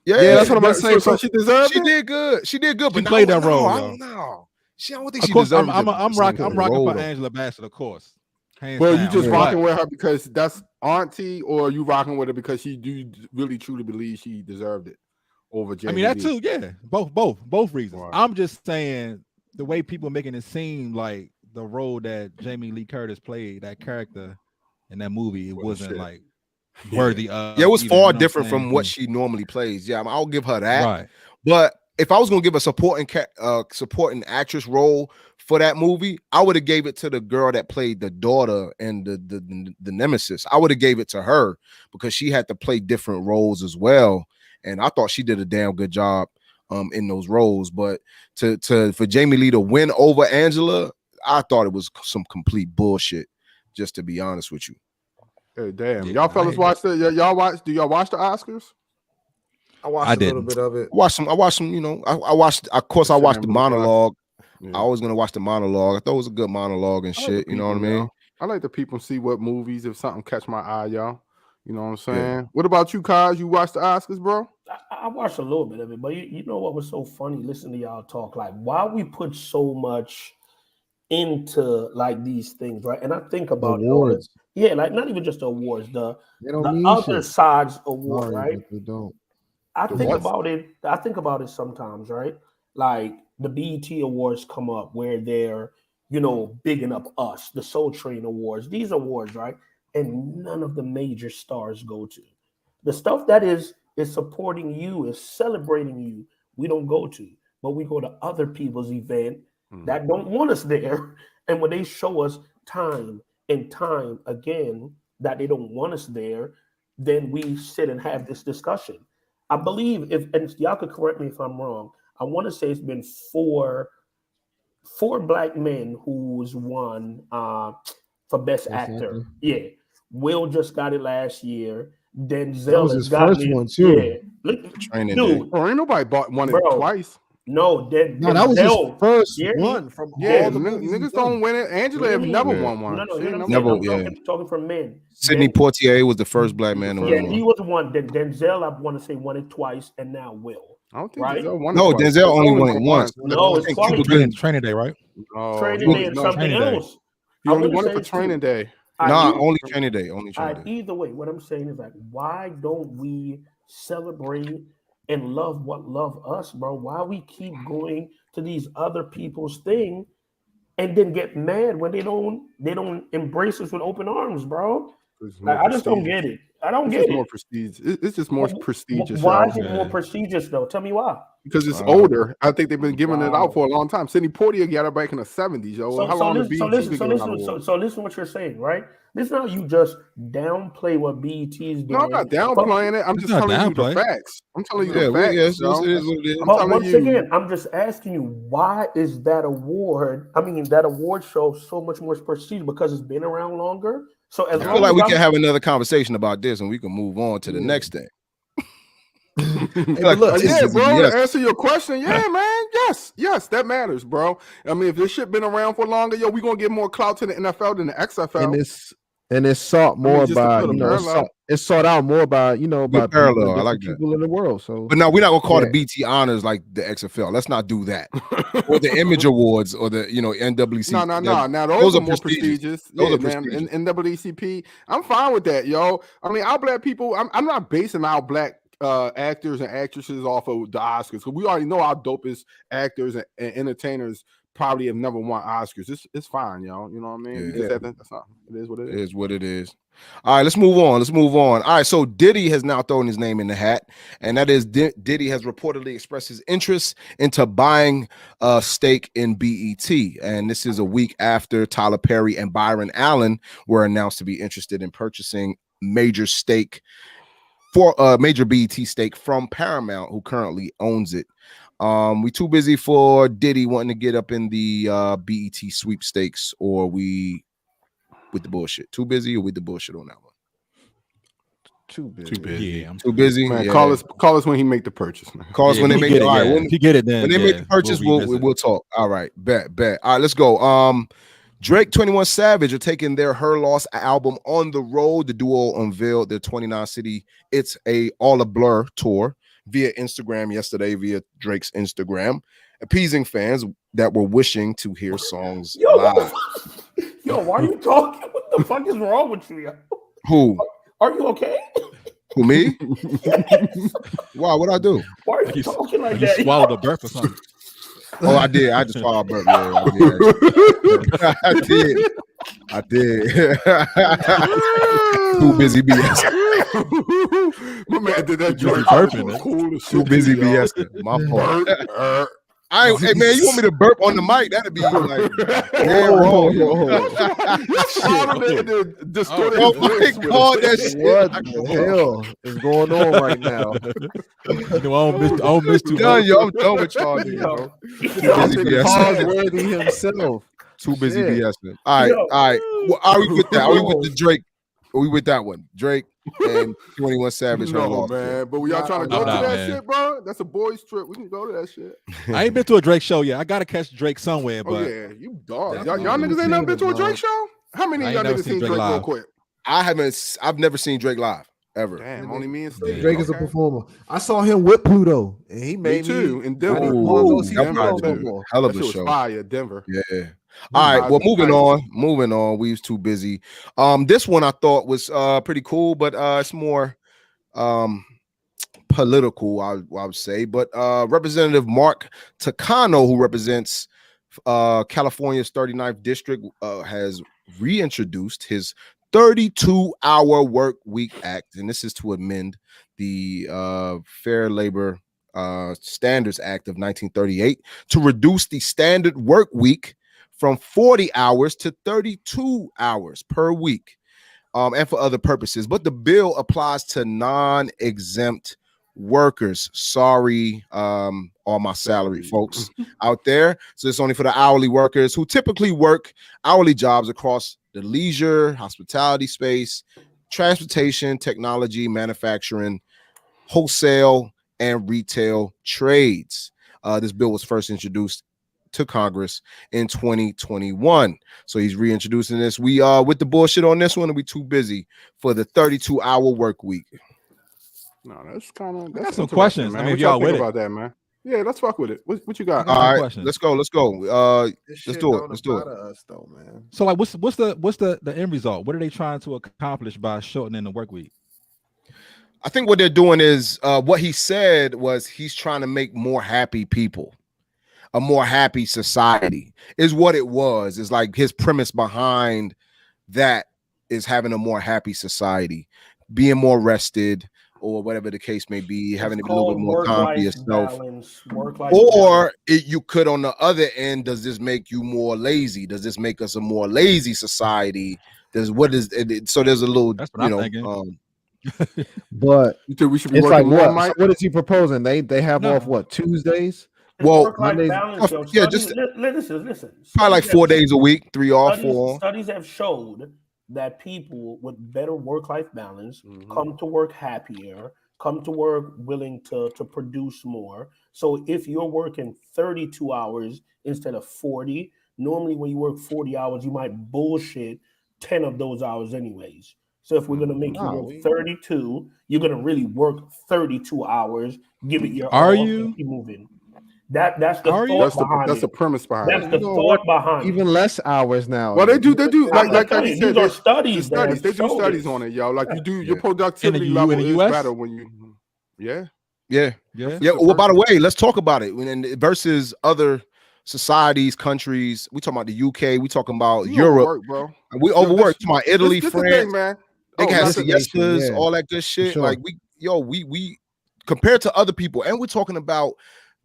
Yeah, that's what I'm saying. So she deserved it. She did good. She did good. She played that role. I don't know. I don't think she deserved it. I'm rocking for Angela Bassett, of course. Well, you just rocking with her because that's auntie, or you rocking with her because she do really truly believe she deserved it over Jamie that Lee? too. Yeah, both reasons. Right. I'm just saying the way people making it seem like the role that Jamie Lee Curtis played, that character in that movie, it wasn't like worthy of. Yeah, it was far different from what she normally plays. Yeah, I'll give her that. Right. But if I was gonna give a supporting actress role for that movie, I would have gave it to the girl that played the daughter and the nemesis. I would have gave it to her because she had to play different roles as well, and I thought she did a damn good job in those roles. But for Jamie Lee to win over Angela, I thought it was some complete bullshit. Just to be honest with you. Hey, damn, y'all fellas watch the do y'all watch the Oscars? I watched a little bit of it. I watched some, I watched the monologue. Yeah. I was gonna watch the monologue. I thought it was a good monologue and shit. You know what I mean? I like the people see what movies, if something catch my eye, y'all. You know what I'm saying? Yeah. What about you, Kaz? You watched the Oscars, bro? I watched a little bit of it, but you know what was so funny? Listening to y'all talk, like why we put so much into like these things, right? And I think about awards. Like not even just the awards, the other side's award, right? They don't. I think about it sometimes, right? Like the BET Awards come up where they're, bigging up us, the Soul Train Awards, these awards, right? And none of the major stars go to. The stuff that is supporting you, is celebrating you, we don't go to. But we go to other people's event that don't want us there. And when they show us time and time again that they don't want us there, then we sit and have this discussion. I believe and y'all could correct me if I'm wrong, I want to say it's been four black men who's won for Best Actor. Yeah. Will just got it last year. Denzel has got first one too. Yeah. Look, dude. Ain't nobody won it twice. No, that was his first one from all the niggas don't win it. Angela have never won one. I'm talking for men. Sidney Poitier was the first black man to win. Yeah, he was the one. Denzel, I want to say, won it twice, and now Will. I don't think Denzel won it twice. Denzel only won it once. No, it's twice. Training Day, right? Training Day and something else. He only won it for Training Day. Only Training Day. Either way, what I'm saying is like, why don't we celebrate and love what love us, bro? Why we keep going to these other people's thing and then get mad when they don't embrace us with open arms, bro? Like, I just don't get it. I don't get it. More prestige. It's just more prestigious. Why is it more prestigious though? Tell me why. Because it's older. I think they've been giving it out for a long time. Sidney Poitier got it back in the 70s, yo. How long did BET been giving out awards? So listen what you're saying, right? This is how you just downplay what BET is doing. No, I'm not downplaying it. I'm just telling you the facts. I'm telling you the facts. Yes, it is what it is. But once again, I'm just asking you, why is that award? I mean, that award show so much more prestigious because it's been around longer. So as I feel like we can have another conversation about this, and we can move on to the next thing. Look, bro, to answer your question, man, yes, that matters, bro. I mean, if this shit been around for longer, yo, we gonna get more clout to the NFL than the XFL. And it's sought more by it's sought out more by by parallel. I like people in the world. So, but no, we're not gonna call the BT honors like the XFL. Let's not do that. Or the Image Awards or the NAACP. No. Now those are more prestigious. Those are prestigious. NAACP. I'm fine with that, yo. I mean, our black people. I'm not basing our black actors and actresses off of the Oscars because we already know our dopest actors and entertainers probably have never won Oscars. It's fine, y'all. You know what I mean? Yeah. That's not. It is what it is. It is what it is. All right, let's move on. All right, so Diddy has now thrown his name in the hat, and that is Diddy has reportedly expressed his interest into buying a stake in BET, and this is a week after Tyler Perry and Byron Allen were announced to be interested in purchasing major BET stake from Paramount, who currently owns it. We too busy for Diddy wanting to get up in the BET sweepstakes, or we with the bullshit? Too busy or with the bullshit on that one? Too busy. Yeah, too busy. Man, call us when he make the purchase, man. Call us when they make it. All right, if you get it, then when they make the purchase, we'll talk. All right, bet. All right, let's go. Drake, 21 Savage are taking their Her Loss album on the road. The duo unveiled their 29-city It's All a Blur tour via Instagram yesterday, via Drake's Instagram, appeasing fans that were wishing to hear songs live. Yo, why are you talking? What the fuck is wrong with you? Who? Are you okay? Who, me? Why? What'd I do? Why are you talking like you that? You swallowed a burp or something. Oh, I did. I just swallowed a burp. Yeah, I did. Too busy BS. My man did that joke. Too busy BS. My fault. Hey man, you want me to burp on the mic? That'd be like wrong. Oh my God, that shit. What the hell is going on right now? I don't miss too much. Yo, I'm done with y'all, yo. Too busy BS. Worthy himself. Too busy BS. All right. Well, are we with that? Are we with the Drake? Are we with that one? Drake and 21 Savage. No, man. But we y'all trying to go to that shit, bro? That's a boys trip. We can go to that shit. I ain't been to a Drake show yet. I gotta catch Drake somewhere. But you dog. Y'all niggas ain't never been to a Drake show? How many of y'all niggas seen Drake real quick? I've never seen Drake live ever. Damn, only me and Steve. Drake is a performer. I saw him with Pluto, and he made me too in Denver. Hell of a show. Fire, Denver. Yeah. All right, well, moving on. We was too busy. This one I thought was pretty cool, but it's more political, I would say. But Representative Mark Takano, who represents California's 39th district, has reintroduced his 32-hour work week act, and this is to amend the Fair Labor Standards Act of 1938 to reduce the standard work week from 40 hours to 32 hours per week, and for other purposes. But the bill applies to non-exempt workers. Sorry, all my salary folks out there. So it's only for the hourly workers who typically work hourly jobs across the leisure, hospitality space, transportation, technology, manufacturing, wholesale, and retail trades. This bill was first introduced to Congress in 2021. So he's reintroducing this. We with the bullshit on this one, and we too busy for the 32-hour work week. No, that's kind of that's some questions. Man. I mean, what y'all think with about that, man? Yeah, let's fuck with it. What you got? All right, let's go. Let's do it. Us, though, man. So like, what's the end result? What are they trying to accomplish by shortening the work week? I think what they're doing is what he said was he's trying to make more happy people. A more happy society is what it was. It's like his premise behind that is having a more happy society. being more rested, or whatever the case may be, having to be a little bit more time for yourself. Or you could, on the other end, does this make you more lazy? Does this make us a more lazy society? So there's a little, that's what I'm thinking. But you think we should be it's working like more, what? Mike? So what is he proposing? They have off what, Tuesdays? Well, work-life balance, listen. Probably like 4 days a week, 3 off, 4 on. Studies have showed that people with better work-life balance come to work happier, come to work willing to produce more. So if you're working 32 hours instead of 40, normally when you work 40 hours, you might bullshit 10 of those hours anyways. So if we're going to make you work 32, you're going to really work 32 hours, give it your all, and keep moving. That's the thought behind it. That's the premise behind it. That's the thought behind it. Even less hours now. Well, they do. Like I said, these are studies. They do studies on it, y'all. Like you do, your productivity level is better when you. Yeah. Well, by the way, let's talk about it versus other societies, countries. We talking about the UK. We talking about Europe. Overwork, bro. We overwork. We talking about Italy, this France. Thing, man. They have siestas, all that good shit. Sure. Like we compared to other people, and we're talking about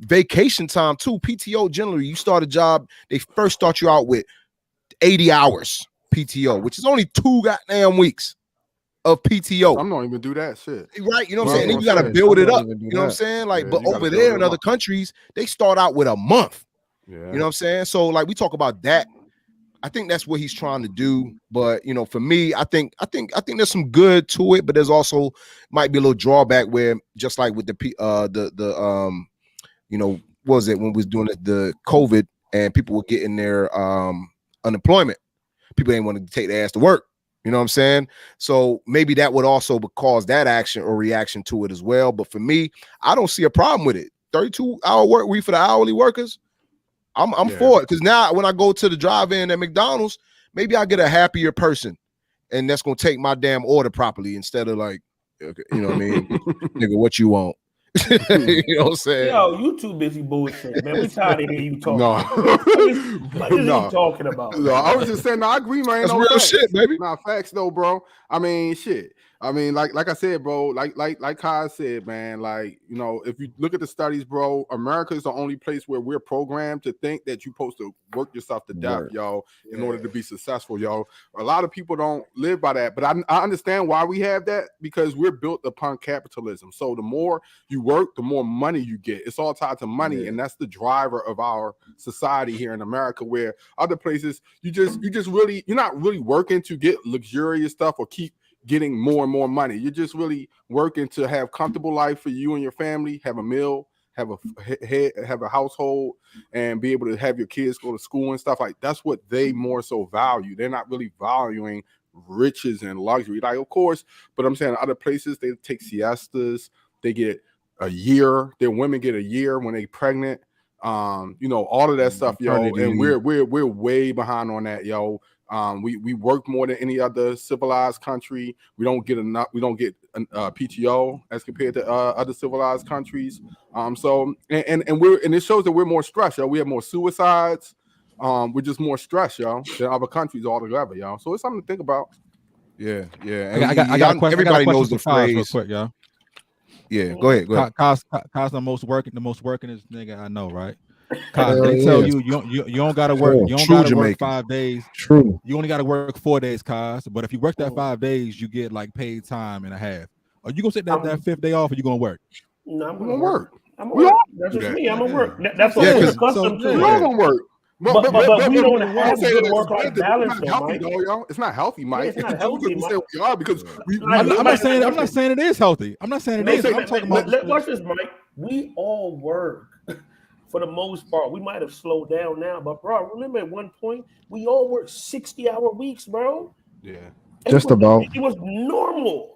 vacation time too. PTO generally, you start a job, they first start you out with 80 hours PTO, which is only 2 goddamn weeks of PTO. I'm not even do that shit. Right, you know what I'm saying? And then you got to build it up. You know what I'm saying? Like, but over there in other countries, they start out with a month. Yeah. You know what I'm saying? So like we talk about that. I think that's what he's trying to do. But for me, I think there's some good to it, but there's also might be a little drawback where just like with what was it when we was doing the COVID and people were getting their unemployment? People didn't want to take their ass to work. You know what I'm saying? So maybe that would also cause that action or reaction to it as well. But for me, I don't see a problem with it. 32-hour work week for the hourly workers. I'm for it. Because now when I go to the drive-in at McDonald's, maybe I get a happier person and that's going to take my damn order properly instead of like, you know what I mean? Nigga, what you want? You know what I'm saying? Yo, you too busy bullshit, man. We tired of hearing you talking. What is he talking about? No, I was just saying, I agree, man. That's real shit, baby. Nah, facts though, bro. I mean, shit. I mean, like I said, bro, like Kai said, man, like, if you look at the studies, bro, America is the only place where we're programmed to think that you're supposed to work yourself to death, yo, in order to be successful, yo. A lot of people don't live by that, but I understand why we have that, because we're built upon capitalism. So the more you work, the more money you get. It's all tied to money, and that's the driver of our society here in America, where other places, you're not really working to get luxurious stuff or keep getting more and more money. You're just really working to have comfortable life for you and your family, have a meal, have a household, and be able to have your kids go to school and stuff. Like, that's what they more so value. They're not really valuing riches and luxury. Like, of course, but I'm saying other places, they take siestas, they get a year, their women get a year when they pregnant. All of that stuff, yo. And we're way behind on that, yo. We work more than any other civilized country. We don't get PTO as compared to other civilized countries. So it shows that we're more stressed, yo. We have more suicides. We're just more stressed, yo, than other countries altogether, yo. So it's something to think about. Yeah. And I got a question. Everybody knows the phrase. Real quick, y'all. Yeah, go ahead. Kaz the most workingest nigga I know, right? Kaz, they tell you don't gotta work. You don't gotta work 5 days. True. You only gotta work 4 days, Kaz. But if you work that 5 days, you get like paid time and a half. Are you gonna take that 5th day off, or you gonna work? No, I'm gonna work. That's just me. I'm gonna work. That's what we're accustomed to. We're all gonna work. But we don't have good work-life balance, Mike. It's not healthy, Mike. It's not healthy, Mike. We are because I'm not saying it is healthy. I'm not saying it is. I'm talking about. Watch this, Mike. We all work for the most part. We might have slowed down now, but bro, remember at one point we all worked 60-hour weeks, bro. Yeah, just about. It was normal.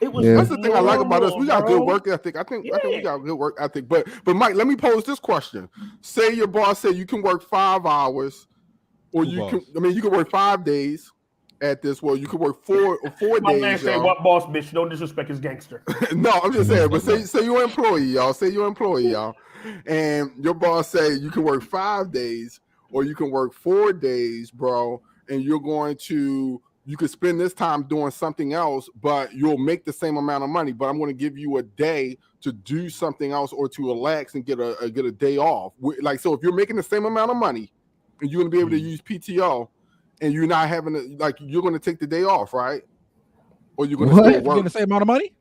That's the thing I like about us. We got good work ethic. I think we got good work ethic. But Mike, let me pose this question. Say your boss said you can work 5 hours, or you can work 5 days at this. Well, you can work 4 days. My man say, "What boss, bitch? Don't disrespect his gangster." No, I'm just saying. But say you're an employee, y'all. Say you're an employee, y'all, and your boss say you can work 5 days, or you can work 4 days, bro, and you're going to you could spend this time doing something else, but you'll make the same amount of money. But I'm going to give you a day to do something else or to relax and get a day off. Like, so if you're making the same amount of money and you're going to be able to use PTO and you're not having to, like, you're going to take the day off, right? Or you're going to still work. Getting the same amount of money?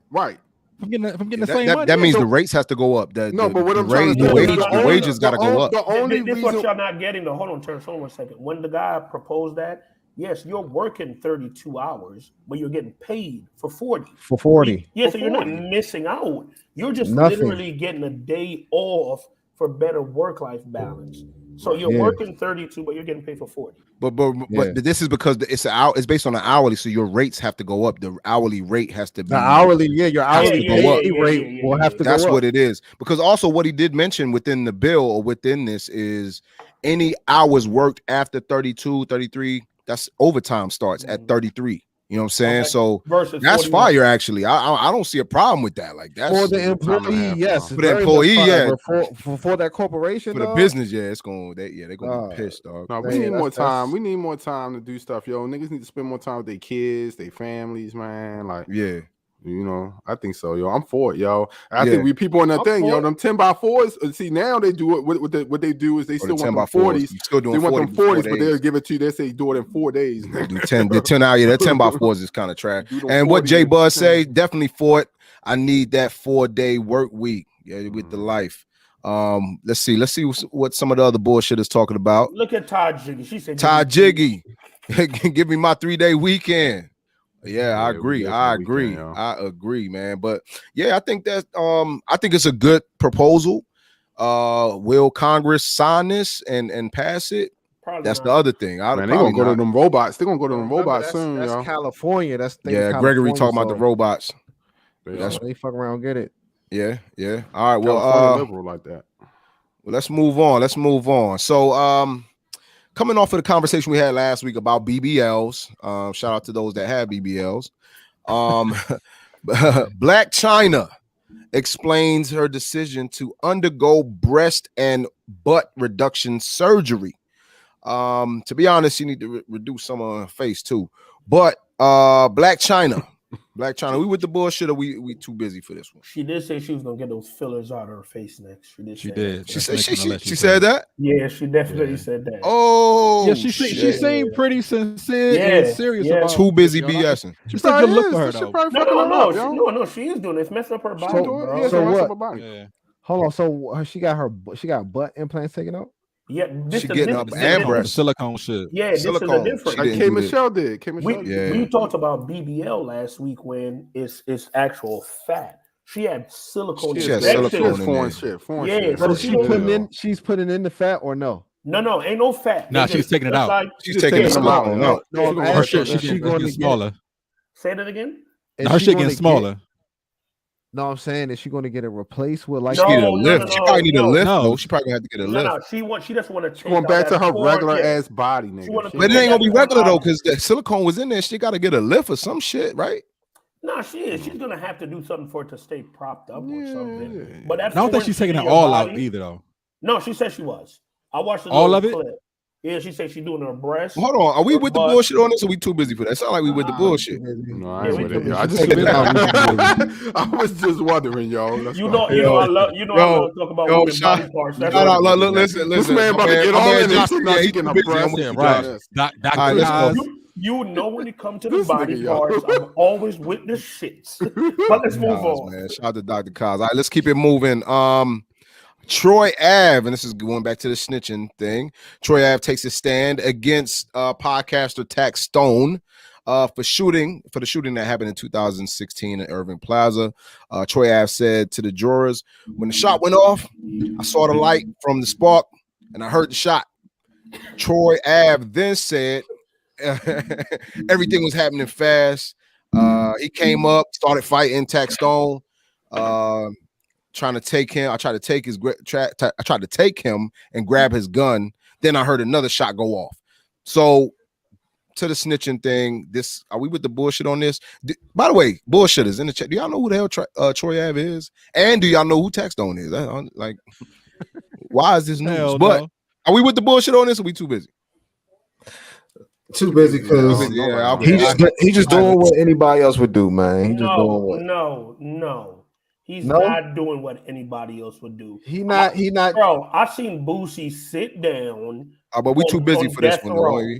Right. If I'm getting the same money. That means the rates has to go up. But what I'm trying to say, the wages got to go up. The only this reason what y'all not getting. Hold on, Terrence. Hold on 1 second. When the guy proposed that, yes, you're working 32 hours, but you're getting paid for 40. For 40. Yeah, so you're not missing out. You're just literally getting a day off for better work-life balance. So you're working 32, but you're getting paid for 40. But this is because it's based on an hourly, so your rates have to go up. The hourly rate has to be your hourly rate will have to go up. That's what it is. Because also what he did mention within the bill or within this is any hours worked after 32, 33, that's overtime starts at 33. You know what I'm saying? Okay. So that's fire. Actually, I don't see a problem with that. Like that's for the employee, yes. For the employee, yeah. For that corporation, for the business, yeah, it's going. They're going to be pissed, dog. No, we need more time. We need more time to do stuff, yo. Niggas need to spend more time with their kids, their families, man. Like, yeah. You know, I think so, yo. I'm for it, yo. I think we people on that thing, yo. Them 10x4s. See, now they do it. What they do is they still want them 40s. They want them 40s, but they'll give it to you. They say do it in 4 days. They do 10. The 10 hour, that 10x4s is kind of trash. And what Jay Buzz say, definitely for it. I need that 4-day work week. Yeah, with the life. Let's see what some of the other bullshit is talking about. Look at Todd Jiggy. She said Todd Jiggy, give me my 3-day weekend. Yeah, I agree. I agree, man. But yeah, I think that I think it's a good proposal. Will Congress sign this and pass it? Probably that's not. The other thing. They're gonna go to them robots. They're gonna go to them robots soon. That's California. That's Gregory talking about the robots. That's they fuck around and get it. Yeah. All right. Well, liberal like that. Well, let's move on. So coming off of the conversation we had last week about BBLs, shout out to those that have BBLs. Black China explains her decision to undergo breast and butt reduction surgery. To be honest, you need to reduce some of her face too. But Black China, we with the bullshit, or we too busy for this one? She did say she was gonna get those fillers out of her face next. She did. She said that. Yeah, she definitely said that. Oh, yeah. She seemed pretty sincere and serious about. Too busy BSing. She said good look for her though. No, she is doing it. It's messing up her body. So what? Yeah. Hold on. So she got butt implants taken out. Yeah, she getting up and breast silicone shit. Yeah, silicone. This is a different. Like K. Michelle did. We talked about BBL last week when it's actual fat. She had silicone. She had silicone foreign shit. But she's putting in the fat or no? No, ain't no fat. No, she's taking it out. Like, she's taking the silicone out. Her shit, she's going smaller. Say that again. Her shit getting smaller. No, I'm saying, is she going to get it replaced with like she need a lift? She probably need a lift. No, she probably have to get a lift. No, she just want to going back to her regular ass body, nigga. But it ain't gonna be regular though, because the silicone was in there. She got to get a lift or some shit, right? No, she is. She's gonna have to do something for it to stay propped up or something. But that's I don't think she's taking it all out either, though. No, she said she was. I watched all of it. Clip. Yeah, she said she's doing her breast. Hold on, are we with the bullshit on this, or we too busy for that? It sound like we with the bullshit. No, I ain't with it. I was just wondering, y'all. I love talk about women's body parts. That's listen. This man about to get all in this. He's getting a breast. Right. You know when it comes to the body parts, I'm always with the shits. But let's move on. Man. Shout out to Dr. Kaz. All right, let's keep it moving. Troy Ave, and this is going back to the snitching thing. Troy Ave takes a stand against podcaster Tax Stone for the shooting that happened in 2016 at Irving Plaza. Troy Ave said to the jurors, "When the shot went off, I saw the light from the spark, and I heard the shot." Troy Ave then said everything was happening fast. He came up, started fighting Tax Stone. Trying to take him. I tried to take him and grab his gun. Then I heard another shot go off. So to the snitching thing, are we with the bullshit on this? By the way, bullshitters in the chat. Do y'all know who the hell Troy Ave is? And do y'all know who Tax Stone is? Like, why is this news? But are we with the bullshit on this? Or are we too busy? Too busy because he's just doing what anybody else would do, man. He's just doing what. No. He's not doing what anybody else would do. He not. Bro, I seen Boosie sit down. But we too busy for this one, though.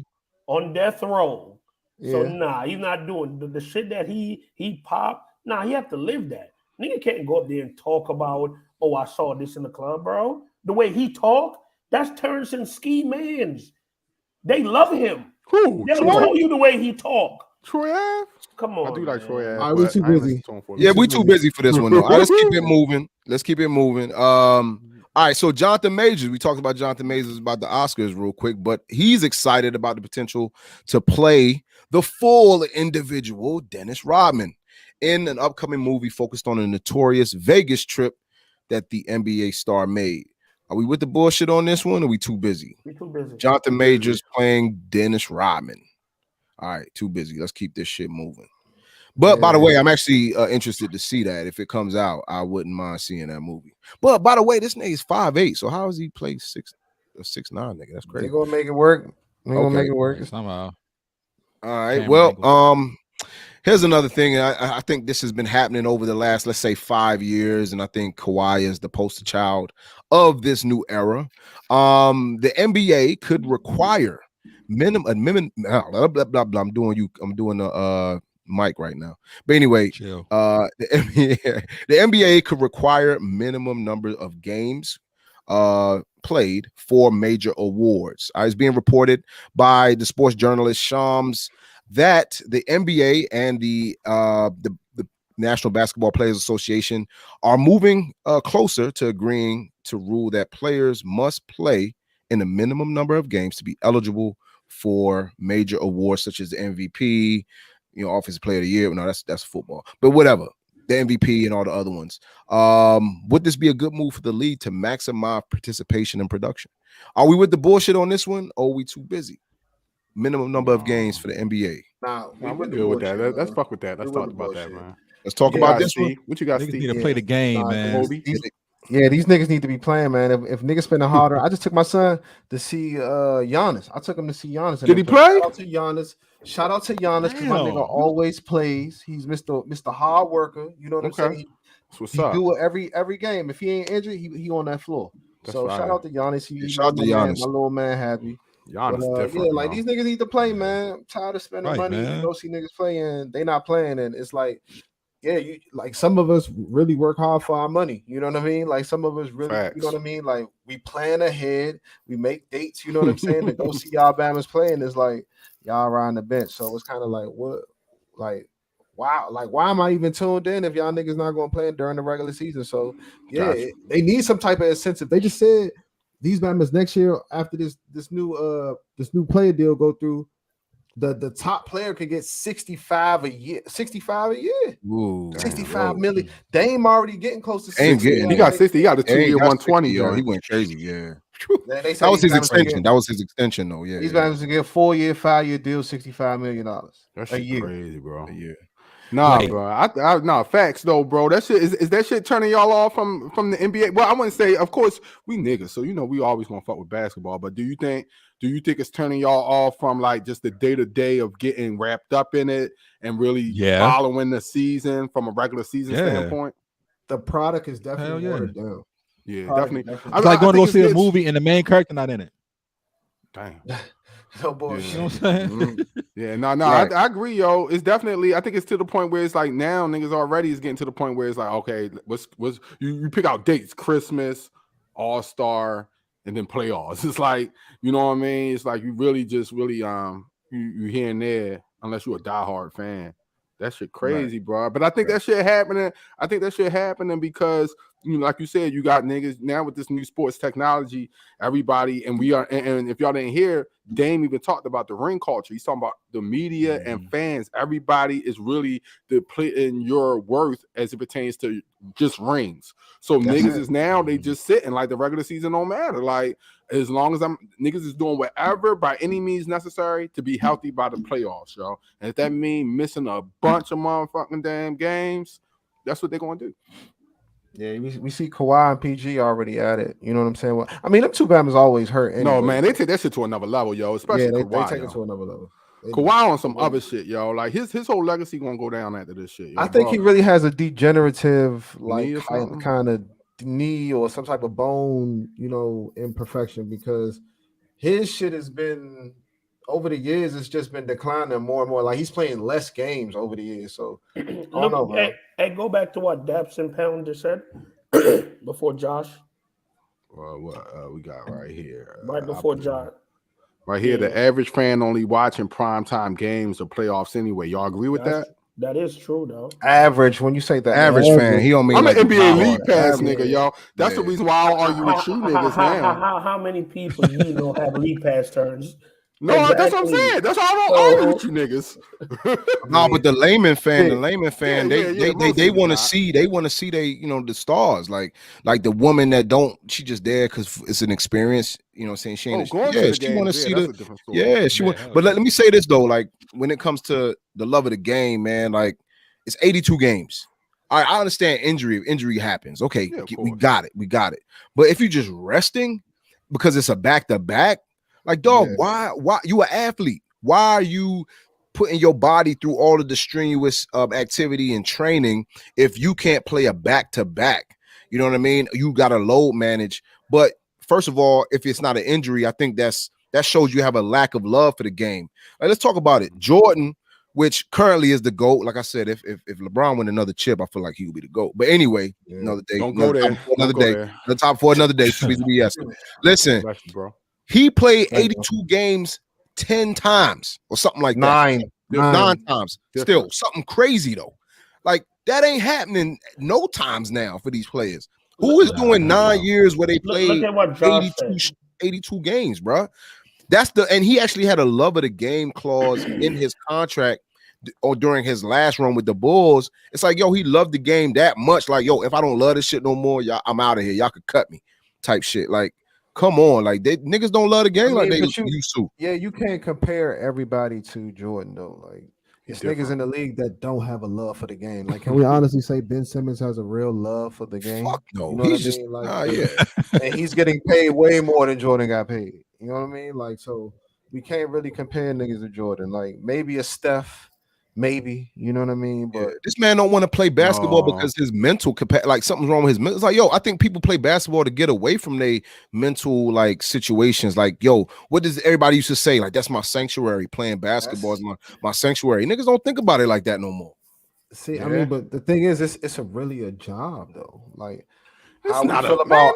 On death row. Yeah. So he's not doing the shit that he popped. He have to live that. Nigga can't go up there and talk about, oh, I saw this in the club, bro. The way he talk, that's Terrence and Ski Mans. They love him. Who? They'll tell you the way he talk. Troy Ave? Come on. I do like Troy Ave. We too busy. Yeah, we too busy for this one, though. All right, let's keep it moving. All right, so Jonathan Majors, we talked about Jonathan Majors about the Oscars real quick, but he's excited about the potential to play the full individual Dennis Rodman in an upcoming movie focused on a notorious Vegas trip that the NBA star made. Are we with the bullshit on this one, or are we too busy? We too busy. Jonathan Majors playing Dennis Rodman. All right, too busy. Let's keep this shit moving. But by the way, I'm actually interested to see that. If it comes out, I wouldn't mind seeing that movie. But by the way, this nigga's 5'8", so how is he play 6'9", nigga? That's crazy. They're gonna make it work. Make it work somehow. All right. Well, here's another thing. I think this has been happening over the last, let's say, 5 years, and I think Kawhi is the poster child of this new era. The NBA could require minimum. Blah, blah, blah, blah. I'm doing the mic right now. But anyway, the NBA could require minimum number of games played for major awards. It's being reported by the sports journalist Shams that the NBA and the National Basketball Players Association are moving closer to agreeing to rule that players must play in a minimum number of games to be eligible for major awards such as the MVP, Offensive Player of the Year. No, that's football, but whatever, the MVP and all the other ones. Would this be a good move for the league to maximize participation and production? Are we with the bullshit on this one, or are we too busy? Minimum number of games for the NBA. We're good with that. Let's fuck with that. Let's talk about that, man. Let's talk about this one. What you got, Niggas Steve? need to play the game, man. These niggas need to be playing, man. If niggas spending harder, I just took my son to see Giannis. I took him to see Giannis. Did he play? Shout out to Giannis because my nigga always plays. He's Mr. Hard Worker. You know what I'm saying? What's up? He do it every game. If he ain't injured, he on that floor. Shout out to Giannis. Shout out to Giannis. My little man happy. Giannis different. These niggas need to play, man. I'm tired of spending money to go see niggas playing. They not playing, and it's like, some of us really work hard for our money. You know what I mean? Like some of us really, you know what I mean? Like we plan ahead, we make dates. You know what I'm saying? To go see y'all Bama's playing is like y'all are on the bench. So it's kind of like why am I even tuned in if y'all niggas not going to play during the regular season? So they need some type of incentive. They just said these Bama's next year after this new player deal go through. The top player could get 65 a year. 65 a year. Ooh, 65 million. Dame already getting close to 60. He got 60. He got a 2-year 120. Yeah, he went crazy. Yeah. That was his extension. That was his extension, though. Yeah. These guys get a 4-year, 5-year deal, $65 million. That's a year. Crazy, bro. A year. Nah, bro. Facts though, bro. That shit is that shit turning y'all off from the NBA? Well, I wouldn't say. Of course, we niggas, so we always gonna fuck with basketball. But do you think it's turning y'all off from like just the day-to-day of getting wrapped up in it and really following the season from a regular season standpoint? The product is definitely watered down. Yeah, definitely. It's like going to go see a movie and the main character not in it. Damn. No bullshit. You know what I'm saying? Yeah, right. I agree, yo. It's definitely. I think it's to the point where it's like now niggas already is getting to the point where it's like, okay, what's you pick out dates, Christmas, All-Star, and then playoffs. It's like, you know what I mean? It's like you really just you here and there unless you're a diehard fan. That shit crazy, bro. But I think that shit happening. I think that shit happening because like you said, you got niggas now with this new sports technology. Everybody, and we are, and if y'all didn't hear, Dame even talked about the ring culture. He's talking about the media and fans. Everybody is really depleting your worth as it pertains to just rings. So niggas is now they just sitting like the regular season don't matter. Like as long as niggas is doing whatever by any means necessary to be healthy by the playoffs, yo. And if that mean missing a bunch of motherfucking damn games, that's what they're gonna do. Yeah, we see Kawhi and PG already at it. You know what I'm saying? Well, I mean, them two Bama's always hurt. Anyway. No, man, they take that shit to another level, yo. Especially they Kawhi, take it to another level. Kawhi on some other shit, yo. Like his whole legacy gonna go down after this shit. Yo, I think he really has a degenerative, like kind of knee or some type of bone, imperfection, because his shit has been over the years. It's just been declining more and more. Like he's playing less games over the years. So I don't know, bro. Hey, go back to what Daps and Pound just said before Josh. What we got right here? Right before Josh. Right here, the average fan only watching primetime games or playoffs anyway. Y'all agree with that? That is true, though. Average, when you say that average fan, he don't mean I'm like an NBA league pass nigga, y'all. That's the reason why I don't argue with you niggas now. How many people you know have league pass turns? No, exactly. That's what I'm saying. That's why I don't argue with you niggas. No, but the layman fan, they want to see, the stars, like the woman that she just there because it's an experience. You know what I'm saying? She want to see But let me say this though, like when it comes to the love of the game, man, like it's 82 games. I understand injury happens. Okay, we got it. But if you're just resting because it's a back-to-back, like, dog, why you an athlete? Why are you putting your body through all of the strenuous activity and training if you can't play a back-to-back? You know what I mean? You got to load manage. But first of all, if it's not an injury, I think that shows you have a lack of love for the game. Like, let's talk about it. Jordan, which currently is the GOAT. Like I said, if LeBron win another chip, I feel like he would be the GOAT. But anyway, another day. Don't go there. Another day. The top for another day. Listen, bro. He played 82 games 10 times or something like that. Nine times. Still, something crazy though. Like that ain't happening no times now for these players. Who is doing 9 years where they played 82 games, bro? And he actually had a love of the game clause in his contract or during his last run with the Bulls. It's like, yo, he loved the game that much. Like, yo, if I don't love this shit no more, y'all, I'm out of here. Y'all could cut me type shit. Like, come on, like niggas don't love the game like they used to. Yeah, you can't compare everybody to Jordan though. Like it's niggas in the league that don't have a love for the game. Like, can we honestly say Ben Simmons has a real love for the game? Fuck no, you know he's just and he's getting paid way more than Jordan got paid. You know what I mean? Like, so we can't really compare niggas to Jordan. Like maybe a Steph. Maybe, you know what I mean, but this man don't want to play basketball because his mental capacity, like something's wrong with his mental. It's like, yo, I think people play basketball to get away from their mental like situations. Like, yo, what does everybody used to say? Like, that's my sanctuary. Playing basketball is my sanctuary. Niggas don't think about it like that no more. See, I mean, but the thing is, it's really a job though. Like, it's how not we feel about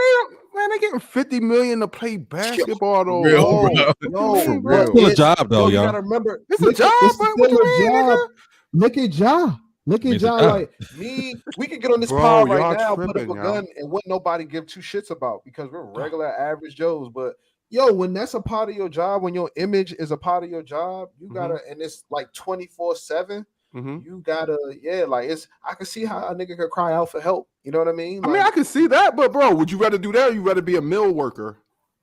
man, they getting $50 million to play basketball though. It's still a job though, y'all. You gotta remember, it's a job. What you mean, nigga? Look at Ja. Like me, we could get on this pod right now, put up a gun, and what nobody give two shits about because we're regular average Joes. But yo, when that's a part of your job, when your image is a part of your job, you gotta, and it's like 24/7. You gotta, like it's. I can see how a nigga could cry out for help. You know what I mean? Like, I mean, I can see that, but bro, would you rather do that or you rather be a mill worker?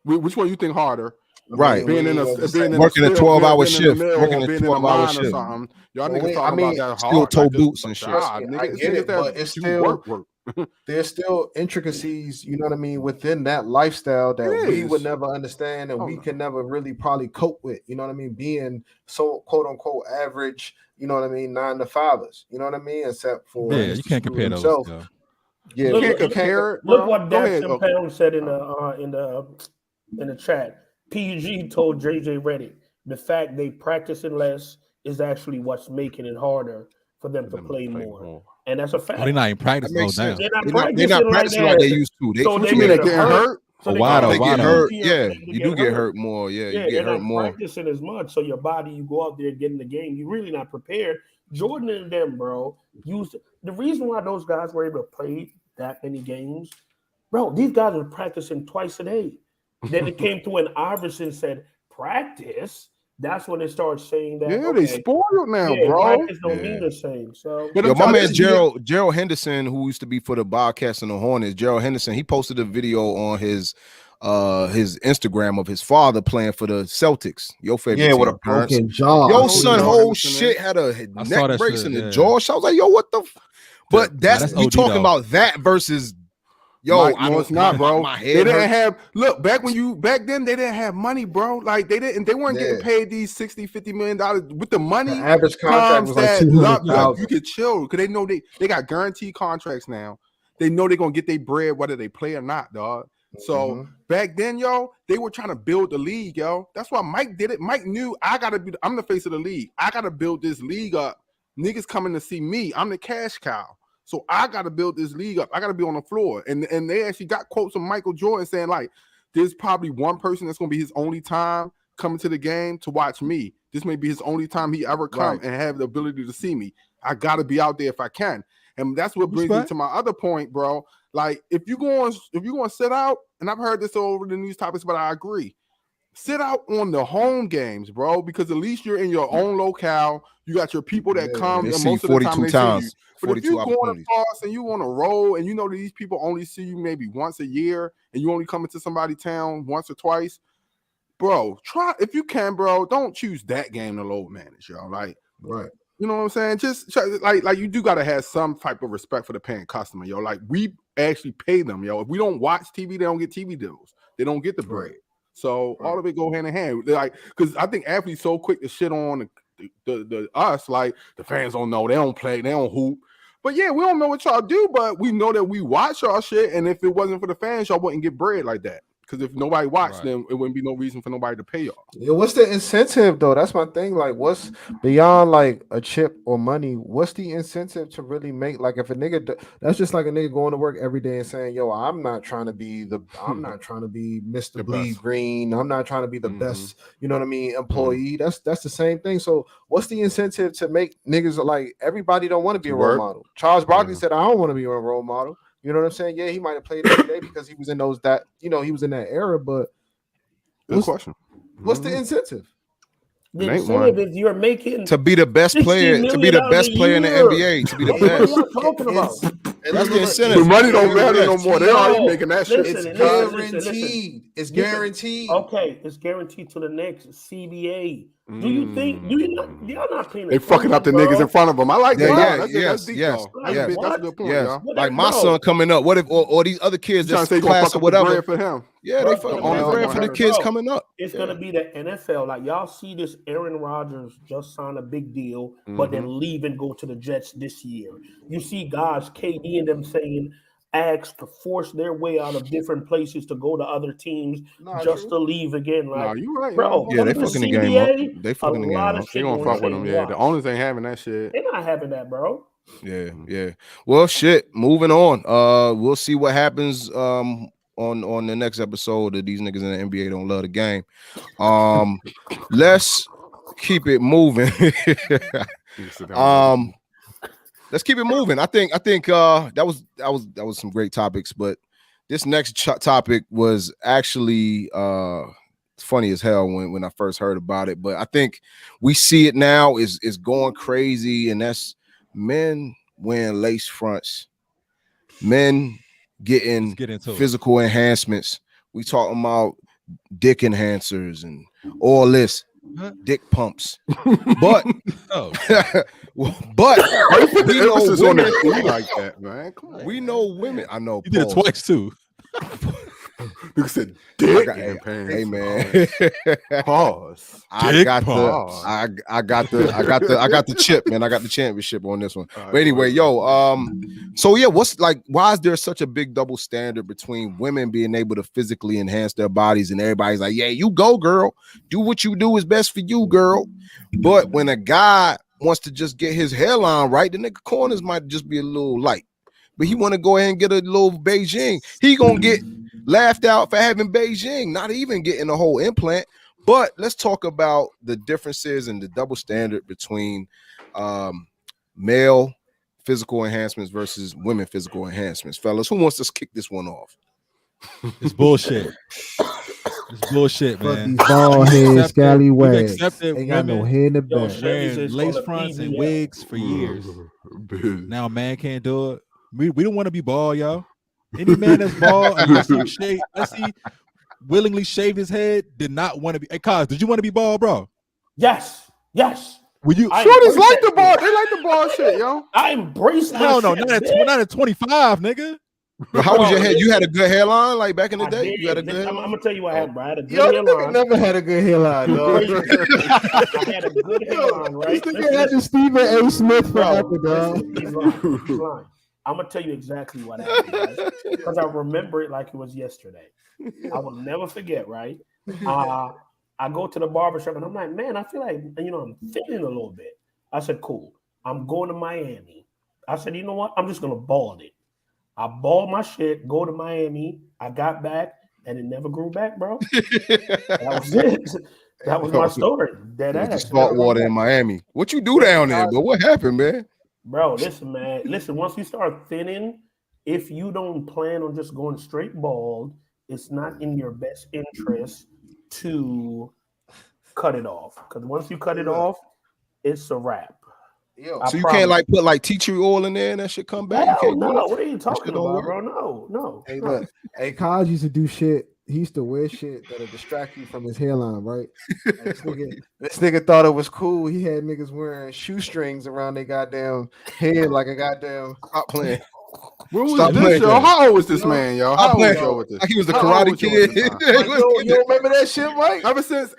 Which one you think harder? Right, working a 12-hour shift, working a 12-hour shift. Y'all niggas talking about that steel toe boots and shit. I get it, but it's still there's still intricacies, you know what I mean, within that lifestyle that we would never understand and we can never really probably cope with. You know what I mean? Being so quote unquote average, you know what I mean, 9-to-5ers. You know what I mean? Except for you can't compare those. Yeah, look what Daxton Pound said in the chat. PG told JJ Redick the fact they practicing less is actually what's making it harder for them to play more. And that's a fact. They're not even practicing now. They're not practicing like they used to. So they getting hurt? They get hurt. Yeah, you do get hurt more. Yeah, you get hurt more. Practicing as much, so your body, you go out there and get in the game. You're really not prepared. Jordan and them, bro, used the reason why those guys were able to play that many games, bro. These guys were practicing twice a day. Then it came to when Iverson said practice. That's when they started saying that. Yeah, they spoiled now, bro. Practice don't mean the same. So, yo, my man Gerald Henderson, who used to be for the Bobcats and the Hornets, Gerald Henderson, he posted a video on his Instagram of his father playing for the Celtics. Your favorite team, with a broken jaw. Your son whole shit had a neck brace in the jaw. So I was like, yo, what the? But that's you talking about that versus Yo, Mike, no, it's not, bro. My they didn't have back then they didn't have money, bro. Like they weren't getting paid these $60-50 million with the money. The average contract was like 200,000. You could chill because they know they got guaranteed contracts now. They know they're gonna get their bread whether they play or not, dog. So back then, yo, they were trying to build the league, yo. That's why Mike did it. Mike knew I'm the face of the league. I gotta build this league up. Niggas coming to see me. I'm the cash cow. So I got to build this league up. I got to be on the floor. And they actually got quotes from Michael Jordan saying, like, there's probably one person that's going to be his only time coming to the game to watch me. This may be his only time he ever come and have the ability to see me. I got to be out there if I can. And that's what brings me to my other point, bro. Like, if you're going to sit out, and I've heard this all over the news topics, but I agree. Sit out on the home games, bro, because at least you're in your own locale. You got your people that come, and most of the time they see you. But if you're going across and you want to roll, and you know that these people only see you maybe once a year, and you only come into somebody's town once or twice, bro, try if you can, bro. Don't choose that game to load manage, y'all. Like, right. You know what I'm saying? Just like you do got to have some type of respect for the paying customer, yo. Like we actually pay them, yo. If we don't watch TV, they don't get TV deals. They don't get the bread. So all of it go hand in hand. Like, because I think athletes so quick to shit on the us, like the fans don't know, they don't play, they don't hoop. But yeah, we don't know what y'all do, but we know that we watch y'all shit. And if it wasn't for the fans, y'all wouldn't get bread like that. Because if nobody watched them, it wouldn't be no reason for nobody to pay y'all. Yeah, what's the incentive though? That's my thing. Like, what's beyond like a chip or money? What's the incentive to really make like if a nigga? That's just like a nigga going to work every day and saying, "Yo, I'm not trying to be Mr. Bleed Green. I'm not trying to be the best. You know what I mean? Employee. That's the same thing. So, what's the incentive to make niggas like everybody don't want to be a role model? Charles Barkley said, "I don't want to be a role model." You know what I'm saying? Yeah, he might have played every day because he was in he was in that era. But good question. What's the incentive? The incentive is you're making to be the best player, to be the best player in the NBA, to be the best. What are you talking about? That's the incentive. The money don't matter no more. They already making that shit. It's guaranteed. It's guaranteed. Okay, it's guaranteed to the next CBA. Do you think? Y'all not paying? They fucking up the niggas in front of them. I like that. Yes. That's a good point, y'all. Like my son coming up. What if or these other kids that's class or whatever for him? Yeah, they fucking bread for the kids coming up. It's gonna be the NFL. Like y'all see this, Aaron Rodgers just signed a big deal, but then leave and go to the Jets this year. You see guys, KD and them saying asked to force their way out of different places to go to other teams to leave again. Like, no, you right, bro. Yeah, they fucking the game up. They fucking the game up. They gonna fuck with them. Yeah, the owners ain't having that shit. They're not having that, bro. Yeah. Well, shit. Moving on. We'll see what happens. On the next episode of these niggas in the NBA don't love the game. Let's keep it moving. Let's keep it moving. I think that was some great topics, but this next topic was actually funny as hell when I first heard about it. But I think we see it now is going crazy, and that's men wearing lace fronts, men getting physical enhancements. We talking about dick enhancers and all this. Dick pumps, but but we know women like that, man. Come on, we know women. I know you did it twice too. You said dick. Hey man, pause. I got the chip, man. I got the championship on this one. But anyway, so yeah, why is there such a big double standard between women being able to physically enhance their bodies and everybody's like, yeah, you go, girl, do what you do is best for you, girl. But when a guy wants to just get his hairline right, the nigga corners might just be a little light, but he want to go ahead and get a little Beijing. He gonna get laughed out for having Beijing, not even getting a whole implant. But let's talk about the differences and the double standard between male physical enhancements versus women physical enhancements. Fellas, who wants to kick this one off? It's bullshit. It's bullshit, man. These bald head scallywags ain't got no head in the back. Wearing lace fronts and wigs for years. Now a man can't do it. We don't want to be bald, y'all. Any man that's bald, unless he willingly shaved his head, did not want to be. Hey, Kaz, did you want to be bald, bro? Yes. Were you? Shorties like the bald. They like the bald shit, yo. I embrace. Hell no, not at 25, nigga. But how was your hair? You had a good hairline, like back in the day. You had a good. I'm gonna tell you what happened, bro. I had a good hairline. Never had a good hairline. Dog. I had a good hairline, right? This nigga had the Stephen A. Smith forever, dog. He's lying. I'm gonna tell you exactly what happened, right? Because I remember it like it was yesterday. I will never forget, right? I go to the barbershop and I'm like, man, I feel like, I'm thinning a little bit. I said, cool. I'm going to Miami. I said, you know what? I'm just going to bald it. I bald my shit, go to Miami. I got back and it never grew back, bro. That was it. That was my story. Dead ass. Salt water in Miami. What you do down there? But what happened, man? Bro, listen, man. Listen, once you start thinning, if you don't plan on just going straight bald, it's not in your best interest to cut it off, because once you cut it off, it's a wrap. So you can't like put like tea tree oil in there and that shit come back? No, what are you talking about, bro? No. Hey, look, Kaj used to do shit. He used to wear shit that'll distract you from his hairline, right? This nigga thought it was cool. He had niggas wearing shoestrings around their goddamn head like a goddamn. Stop playing. When was this, yo? How old was this man, yo? How old was yo with this? Like he was the Karate Kid. You remember that shit, Mike? Ever since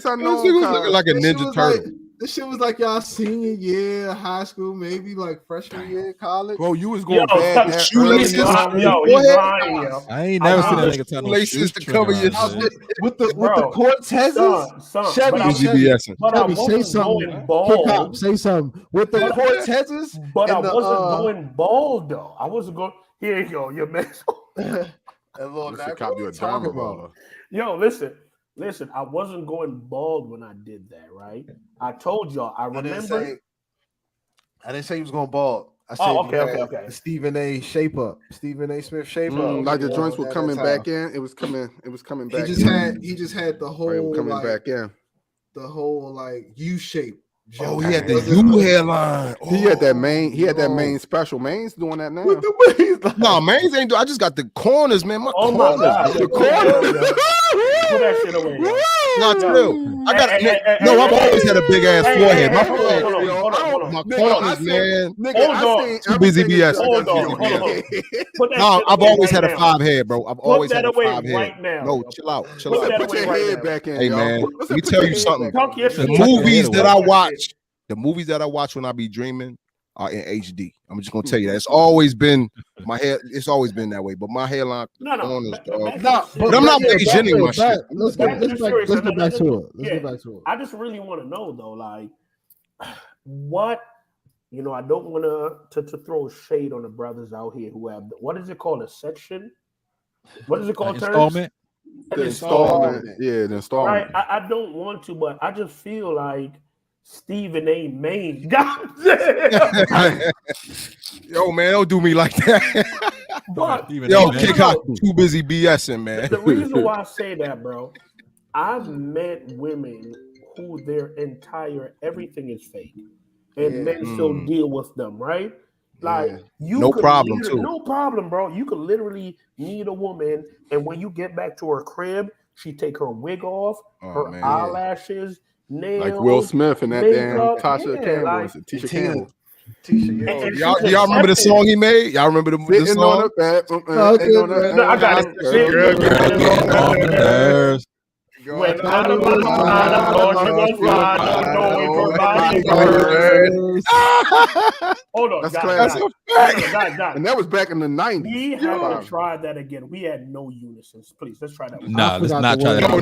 I know he was looking like a Ninja Turtle. This shit was like y'all senior year of high school, maybe like freshman year of college. Bro, you was going bad. Shoelaces. He's lying, yo. I ain't never seen that nigga tell no shoelaces to cover your shit. With the Cortezes. Chevy, but I wasn't going bald. Say something. With the Cortezes. But I wasn't going bald though. I wasn't going. Here you go, your man. Yo, listen, I wasn't going bald when I did that, right? I told y'all. I remember. I didn't say he was going bald. I said, okay. Stephen A. shape up. Stephen A. Smith shape up. Like the joints were coming back in. It was coming back. He just had the whole coming back in. The whole like U shape. Oh, he had the U hairline. He had that main special. Main's doing that now. No, Main's ain't doing. I just got the corners, man. My corners. My God. The corners. Put that shit away. Not true. I got I've always had a big ass forehead. My forehead. My corners, man. Too busy BS. Hold on. No, I've always had a 5 head, bro. I've always had a 5 head. Right now. No, chill out. Put your head back in. Hey, man. Let me tell you something. The movies that I watch when I be dreaming are in HD. I'm just gonna tell you that it's always been my hair. It's always been that way. But my hairline, but I'm not beginning my shit. Let's get back to it. I just really want to know though, like, what I don't want to throw shade on the brothers out here who have what is it called, a section? What is it called? Installment. The installment. Yeah, the installment. Right. I don't want to, but I just feel like Stephen A. Maine. God damn. Yo, man, don't do me like that. But, Kick out, too busy BSing, man. The reason why I say that, bro, I've met women who their entire everything is fake, and men still deal with them, right? Like no problem, bro. You could literally meet a woman, and when you get back to her crib, she take her wig off, her eyelashes, nails, like Will Smith and that damn Tasha Campbell, Tisha Campbell. Y'all remember the song he made? Y'all remember the song? I got it. When out of my mind, I thought you was fine. I know everybody. Hold on, guys. And that was back in the 90s. We have to try that again. We had no unisons. Please, let's try that. Nah, let's not try that. No,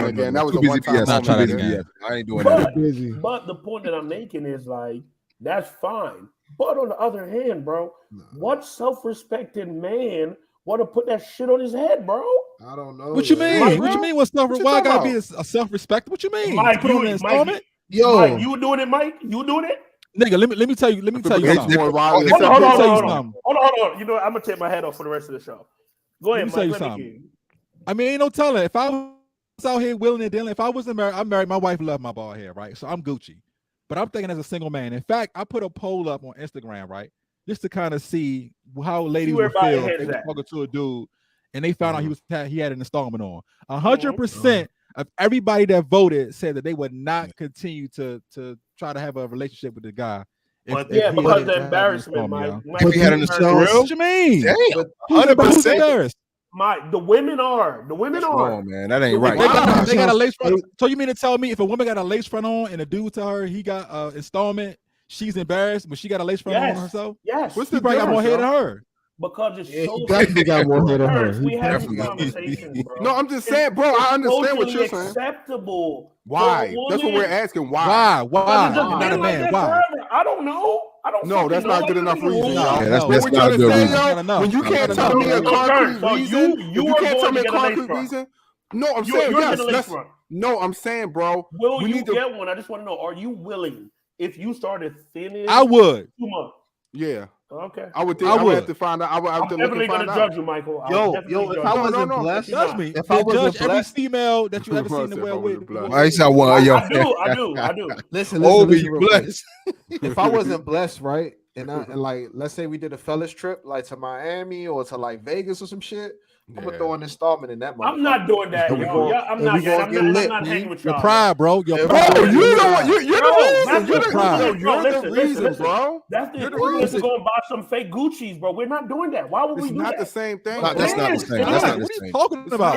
again. That was a one-time. Not try that again. I ain't doing that. But the point that I'm making is like, that's fine. But on the other hand, bro, what self-respecting man want to put that shit on his head, bro? I don't know. What you mean? What you mean? Why I gotta be a self-respect? What you mean? Mike, Mike, you doing it, Mike? You doing it? Nigga, let me tell you something. Hold on. You know what? I'm gonna take my head off for the rest of the show. Go ahead, Mike. I mean, ain't no telling. If I was out here willing and dealing, if I wasn't married, I'm married. My wife loved my bald hair, right? So I'm Gucci. But I'm thinking as a single man. In fact, I put a poll up on Instagram, right? Just to kind of see how ladies would feel if they were talking to a dude and they found out he had an installment on. 100% of everybody that voted said that they would not continue to try to have a relationship with the guy Because the embarrassment, Mike. If he had an installment, what you mean? Damn, Who's embarrassed? The women are. Oh man, that ain't right. They got a lace front. So you mean to tell me if a woman got a lace front on and a dude tell her he got installment, she's embarrassed, but she got a lace front on herself? Yes. He probably got more hair than her. Because it's so definitely got more hair than her. We had these conversations, bro. No, I'm just saying, bro. I understand what you're saying. Acceptable. Why? That's what we're asking. Why? Why? Not a man. Why? I don't know. No, that's not good enough reason. That's not a good reason. When you can't tell me a concrete reason, you can't tell me a concrete reason. No, I'm saying yes. No, I'm saying, bro. Will you get one? I just want to know. Are you willing? If you started thinning, I would. 2 months. Yeah. Okay. I would think. I would have to find out. I'm definitely gonna judge you, Michael. Yo, if I wasn't blessed, judge me. If I wasn't judge every female that you ever seen the well with. I do. Listen. You blessed. If I wasn't blessed, right, and like, let's say we did a fellas trip, like to Miami or to like Vegas or some shit. I'm gonna throw an installment in that. I'm not doing that. I'm not hanging with y'all. Your pride, bro. Your pride. Bro, you know what? You're the reason. You're the reason, bro. That's the equivalent to go and buy some fake Gucci's, bro. We're not doing that. Why would we do that? It's not the same thing. That's not the same. That's not the same. What are you talking about?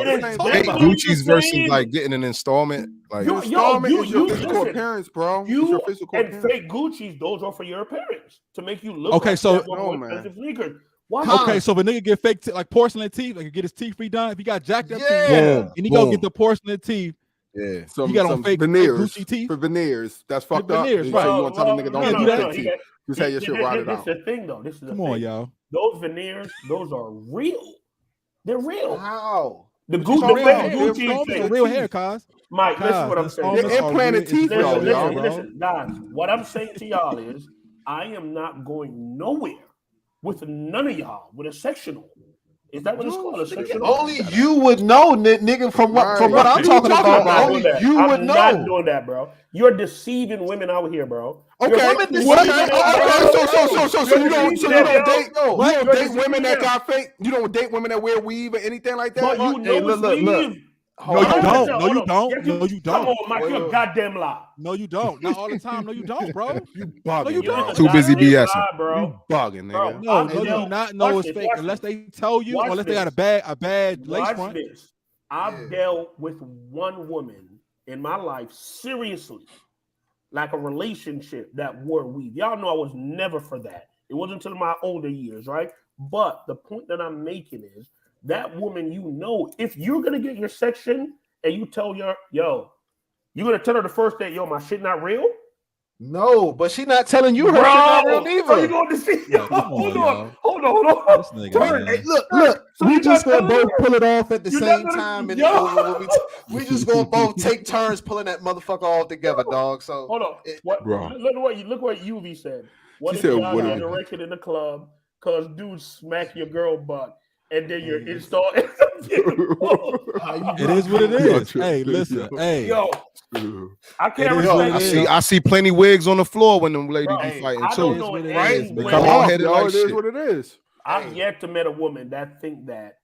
Fake Gucci's versus like getting an installment. Like installment is your physical appearance, bro. You and fake Gucci's, those are for your appearance to make you look. Okay, so expensive sneakers. Okay, so if a nigga get fake like porcelain teeth, like get his teeth redone, if he got jacked up teeth, and he go get the porcelain teeth, he got on fake veneers, Gucci teeth for veneers. That's fucked up. Veneers, right? So you want to tell the nigga don't do that? Just have your shit rotted out. This is the thing, though. Come on, y'all. Those veneers, those are real. They're real. How? The Gucci real hair, cuz. Mike, listen what I'm saying. They're implanted teeth, listen, guys. What I'm saying to y'all is, I am not going nowhere with none of y'all with a sectional. Is that what it's called? A sectional? Only you would know, nigga. From what I'm talking about, only you would know. I'm not doing that, bro. You're deceiving women out here, bro. Okay. So you don't date women that got fake. You don't date women that wear weave or anything like that. But you know look. No, you don't. No, you don't. No, you don't. Come on, Mike, you're a goddamn lie. No, you don't. Not all the time. No, you don't, bro. You bugging. No, you don't. Too busy BSing, bro. You bugging, nigga. No, you do not know it's fake unless they tell you, or unless they got a bad lace front. This. I've dealt with one woman in my life seriously, like a relationship that wore weave. Y'all know I was never for that. It wasn't until my older years, right? But the point that I'm making is, that woman, if you're gonna get your section and you tell her, you're gonna tell her the first day, my shit not real. No, but she not telling you her shit not real either. So you going to see? Hold on. Hey, look. So we just gonna both pull it off at the same time, and we just gonna both take turns pulling that motherfucker all together, dog. So hold on. Look what UV said. What if y'all had a record in the club because dudes smack your girl butt? And then you're installed. It is what it is. Hey, listen. Hey, I can't. I see plenty wigs on the floor when them ladies be fighting too. Right? Come on, it is what it is. I've yet to meet a woman that think that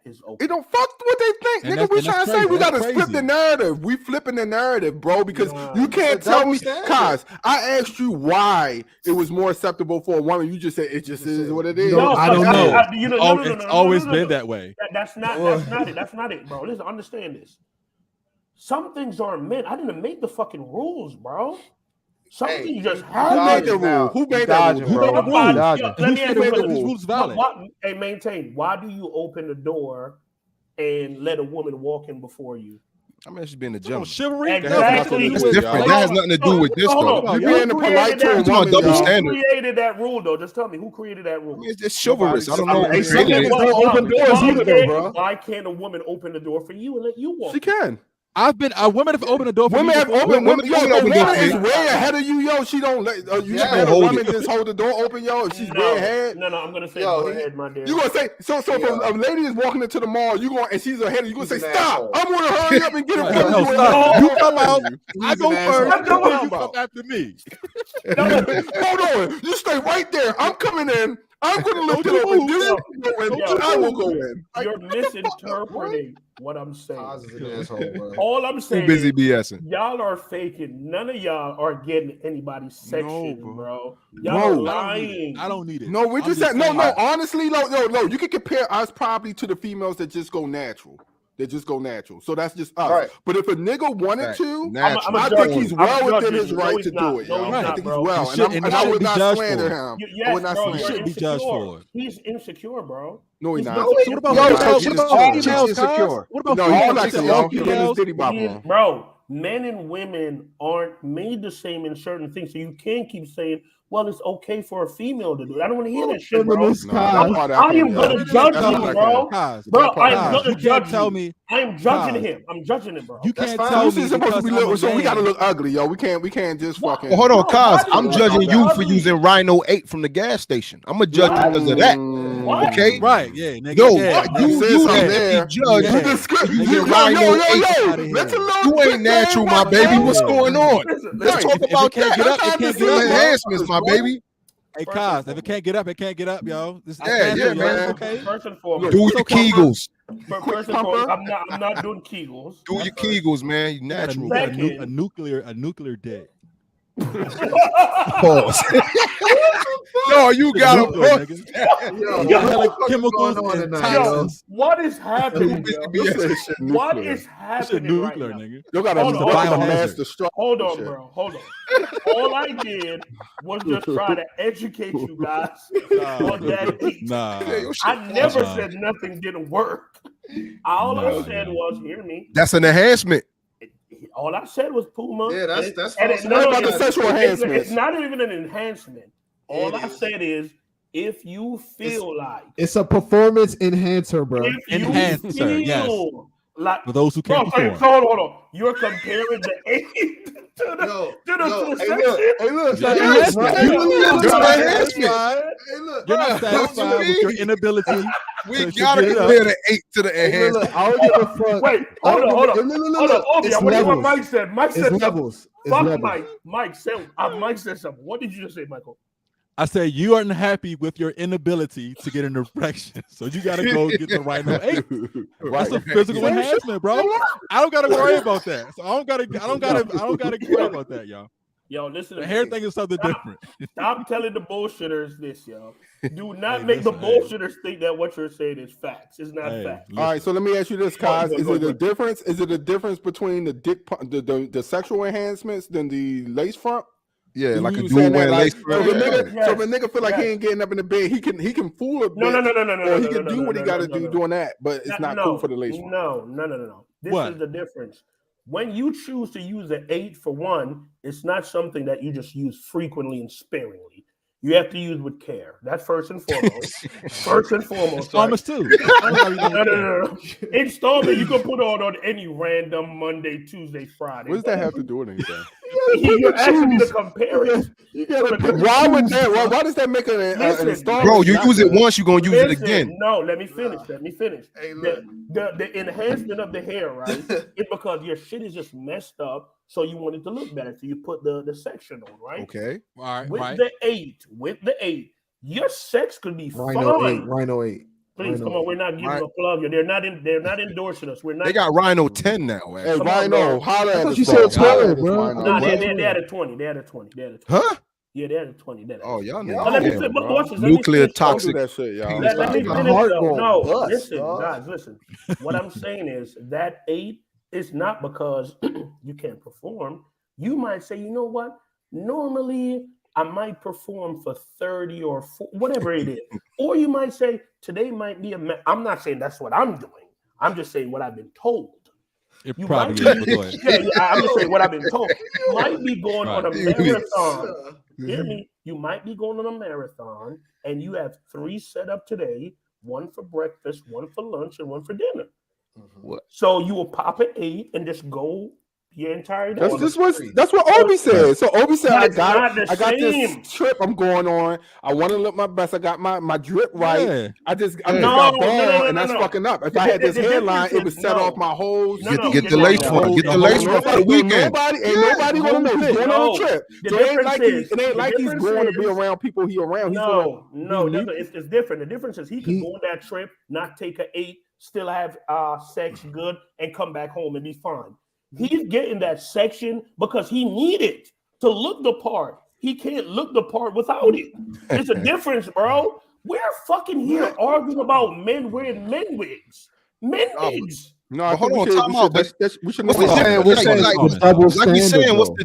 is okay. It don't fuck what they think, nigga. We trying to say we gotta flip the narrative. We flipping the narrative, bro, because you can't tell me. Cause I asked you why it was more acceptable for a woman. You just said it just is what it is. No, I don't know. It's always been that way. That's not it. That's not it, bro. Listen, understand this. Some things aren't meant. I didn't make the fucking rules, bro. Something just happened. Who made the rule? Who made the rule? Let me ask you this rule's valid. Maintain. Why do you open the door and let a woman walk in before you? I mean, she's being a gentleman. Chivalry. Exactly. That's different. That has nothing to do with this, though. You being polite to a woman. Double standard. Who created that rule, though? Just tell me who created that rule. I mean, it's chivalrous. I don't know. Open doors either, bro. Why can't a woman open the door for you and let you walk? She can. Women have opened the door for women me. Have opened. Women is way ahead of you, yo. She don't let you let a woman just hold the door open, yo. If she's way ahead. No, I'm gonna say go ahead, my dear. You gonna say so? If a lady is walking into the mall, you going and she's ahead. You gonna say stop? I'm gonna hurry up and get her. You come out. I go first. You come after me. Hold on. You stay right there. I'm coming in. I'm going to look it up. I will go in. You're misinterpreting what I'm saying. All I'm saying too busy BSing. Y'all are faking. None of y'all are getting anybody's section, bro. Y'all are lying. I don't need it. No, we're just saying. No. Honestly, no. You can compare us probably to the females that just go natural. They just go natural. So that's just us. Right. But if a nigga wanted to, I think he's well within his right to do it. I think he's well. And I would not slander him. I would not slander him. He shouldn't be judged for it. He's insecure, bro. No, he's not. So what about insecure? What about females? Bro, men and women aren't made the same in certain things. So you can't keep saying, well, it's okay for a female to do it. I don't want to hear that shit, bro. I am going to judge you, bro. Bro, I am going to judge you. I am judging him. I'm judging him, bro. You can't tell me supposed to be little, so we got to look ugly, yo. We can't just fucking. Well, hold on, Kaz. I'm judging you for using Rhino 8 from the gas station. I'm going to judge you because of that. Okay? Right, yeah. Nigga, yo, you judge. You get Rhino 8. You ain't natural, my baby. What's going on? Let's talk about that. Enhancements, my baby. Hey, Kaz, if it can't get up, it can't get up, yo. Man. Okay. First and foremost, do your Kegels. First and foremost, I'm not doing Kegels. Do your Kegels, man. You natural. A nuclear dick. Pause. No, you got a pause. Chemicals and toxins. What is happening? What is happening right now? Nigga. You got a master structure. Hold on, bro. Hold on. All I did was just try to educate you guys on that. I never said nothing didn't work. All I said was, hear me. That's an enhancement. All I said was Puma. Yeah, that's about the sexual enhancement. It's not even an enhancement. All I said is, if you feel like it's a performance enhancer, bro. Enhancer, yes. Like, for those who can't perform. Hold on. You're comparing the 8 to the You're not satisfied with your inability. We gotta compare the 8 to the enhancement. I don't give a fuck. Wait, hold on. What Mike said. Mike said levels. Fuck Mike. Mike said something. What did you just say, Michael? I say you aren't happy with your inability to get an erection, so you got to go get the Rhino 8. That's a physical enhancement, bro. I don't got to worry about that. So I don't got to worry about that, y'all. Yo, listen. The hair thing is something different. Stop telling the bullshitters this, yo. Do not make the bullshitters think that what you're saying is facts. It's not facts. All right, so let me ask you this, Kaz. Is it a difference? Is it a difference between the sexual enhancements than the lace front? Yeah, like a dual wear lace front. So if a nigga feel like he ain't getting up in the bed, he can fool a bit. No. Or he can do what he got to do doing that, but it's not cool for the lace front. No. This is the difference. When you choose to use an 8 for one, it's not something that you just use frequently and sparingly. You have to use with care. That's first and foremost. Installments too. No. Installment you can put on any random Monday, Tuesday, Friday. What does that have to do with anything? You're asking me to compare it. Why would that? Why does that make an installment? Bro, you use it once, you're gonna use it again. No, let me finish. Hey, the enhancement of the hair, right? It's because your shit is just messed up. So you want it to look better. So you put the section on, right? Okay. All right. With the 8, your sex could be Rhino fine. 8. Rhino 8. Please come on, we're not giving a plug. They're not endorsing us. We're not. They got Rhino 10 now. Hey, Rhino, holla at us. You said 12, bro. No, they had a 20. Huh? Yeah, they had a 20. Oh, y'all know. Nuclear toxic. That shit, y'all. Let me finish. No, listen. What I'm saying is that 8 is not because you can't perform. You might say, you know what? Normally, I might perform for 30 or 40, whatever it is. Or you might say, today might be I'm not saying that's what I'm doing. I'm just saying what I've been told. I'm just saying what I've been told. You might be going on a marathon. Hear me? You might be going on a marathon and you have 3 set up today, 1 for breakfast, 1 for lunch, and 1 for dinner. What? So you will pop at 8 and just go Your entire day. That's what Obi said. So Obi said, I got this trip I'm going on. I want to look my best. I got my drip right. Yeah. I just got bald, and that's fucking up. If I had this headline, it would set off my whole. Get the lace front. Get the lace front for the weekend. Nobody gonna know he's going on a trip. So it ain't like he's going to be around people he around. No, it's different. The difference is he can go on that trip, not take an 8, still have sex good, and come back home and be fine. He's getting that section because he needed to look the part. He can't look the part without it. There's a difference, bro. We're fucking here arguing about men wearing men wigs. Men wigs. No, hold on, time out. But we should. What's the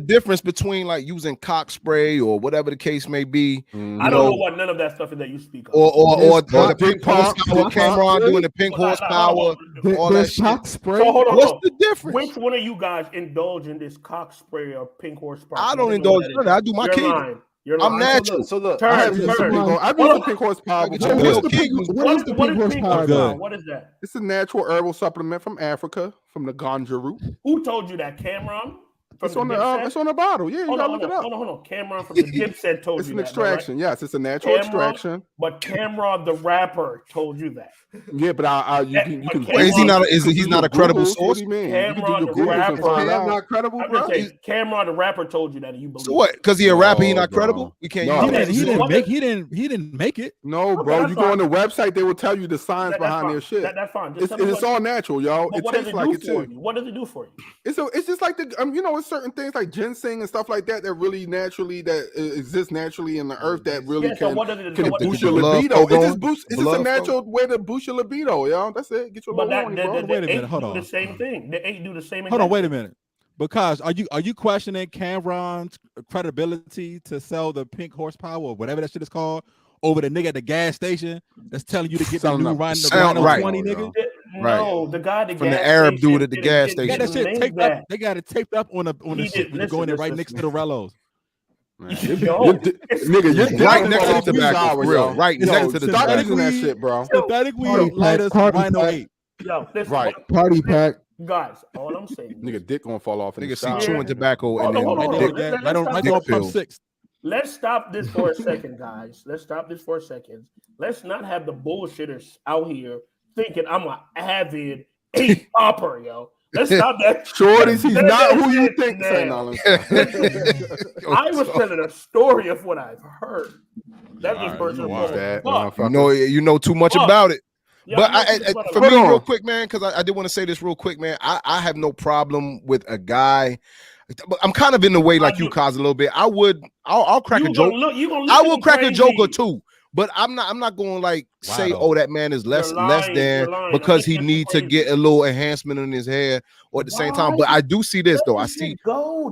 difference between like using cock spray or whatever the case may be? I don't know what none of that stuff is that you speak of. Or the pink horsepower, Cameron doing the pink horsepower, all that cock spray. So hold on, what's the difference? Which one of you guys indulge in this cock spray or pink horsepower? I don't indulge in that. I do my kid. I'm natural. So look, I've used the pink horsepower. What is the pink horsepower? What is that? It's a natural herbal supplement from Africa, from the ganja root. Who told you that, Cameron? It's on the bottle. Yeah, you gotta look it up. Hold on. Cameron from the Dipset told you that. It's an extraction. Yes, it's a natural extraction. But Cameron, the rapper, told you that. Yeah, but you can. He's not a credible source? Cameron, the rapper, not credible, bro. Cameron, the rapper, told you that, and you believe. So what? Because he a rapper, he not credible. We can't. He didn't make it. No, bro. You go on the website, they will tell you the science behind their shit. That's fine. It's all natural, yo. It tastes like it too. What does it do for you? It's just like it's certain things like ginseng and stuff like that really naturally exist naturally in the earth that really can boost your libido. It's just a natural way to boost your libido, yo. That's it. Get your little horny, bro. Wait a minute. Hold on. The same thing. The 8 do the same. Hold on. Wait a minute. Because are you questioning Cameron's credibility to sell the pink horsepower or whatever that shit is called over the nigga at the gas station that's telling you to get the new Rhino 20 nigga? No, the guy from the Arab dude at the gas station. Got that shit taped up. They got it taped up on the shit. You go in there right next to the Rellos. Nigga, you're right next to the tobacco, for real. Right next to the tobacco. Stop that shit, bro. Synthetic weed, lighters, Rhino 8. Yo, right. Party pack. Guys, all I'm saying, nigga, dick gonna fall off. Nigga see chewing tobacco and then right on pump 6. Let's stop this for a second, guys. Let's Let's not have the bullshitters out here thinking I'm an avid 8 popper, yo. Let's stop that. Shorties, he's not who you think. I was telling a story of what I've heard. That was personal. You know too much about it. Yeah, but for me, real quick, man, because I did want to say this real quick, man. I have no problem with a guy. I'm kind of in the way like you, Kaz, a little bit. I'll crack a joke. I will crack a joke or two. But I'm not going to like say, oh, that man is less than because he needs to get a little enhancement in his hair or at the same time. But I do see this though. I see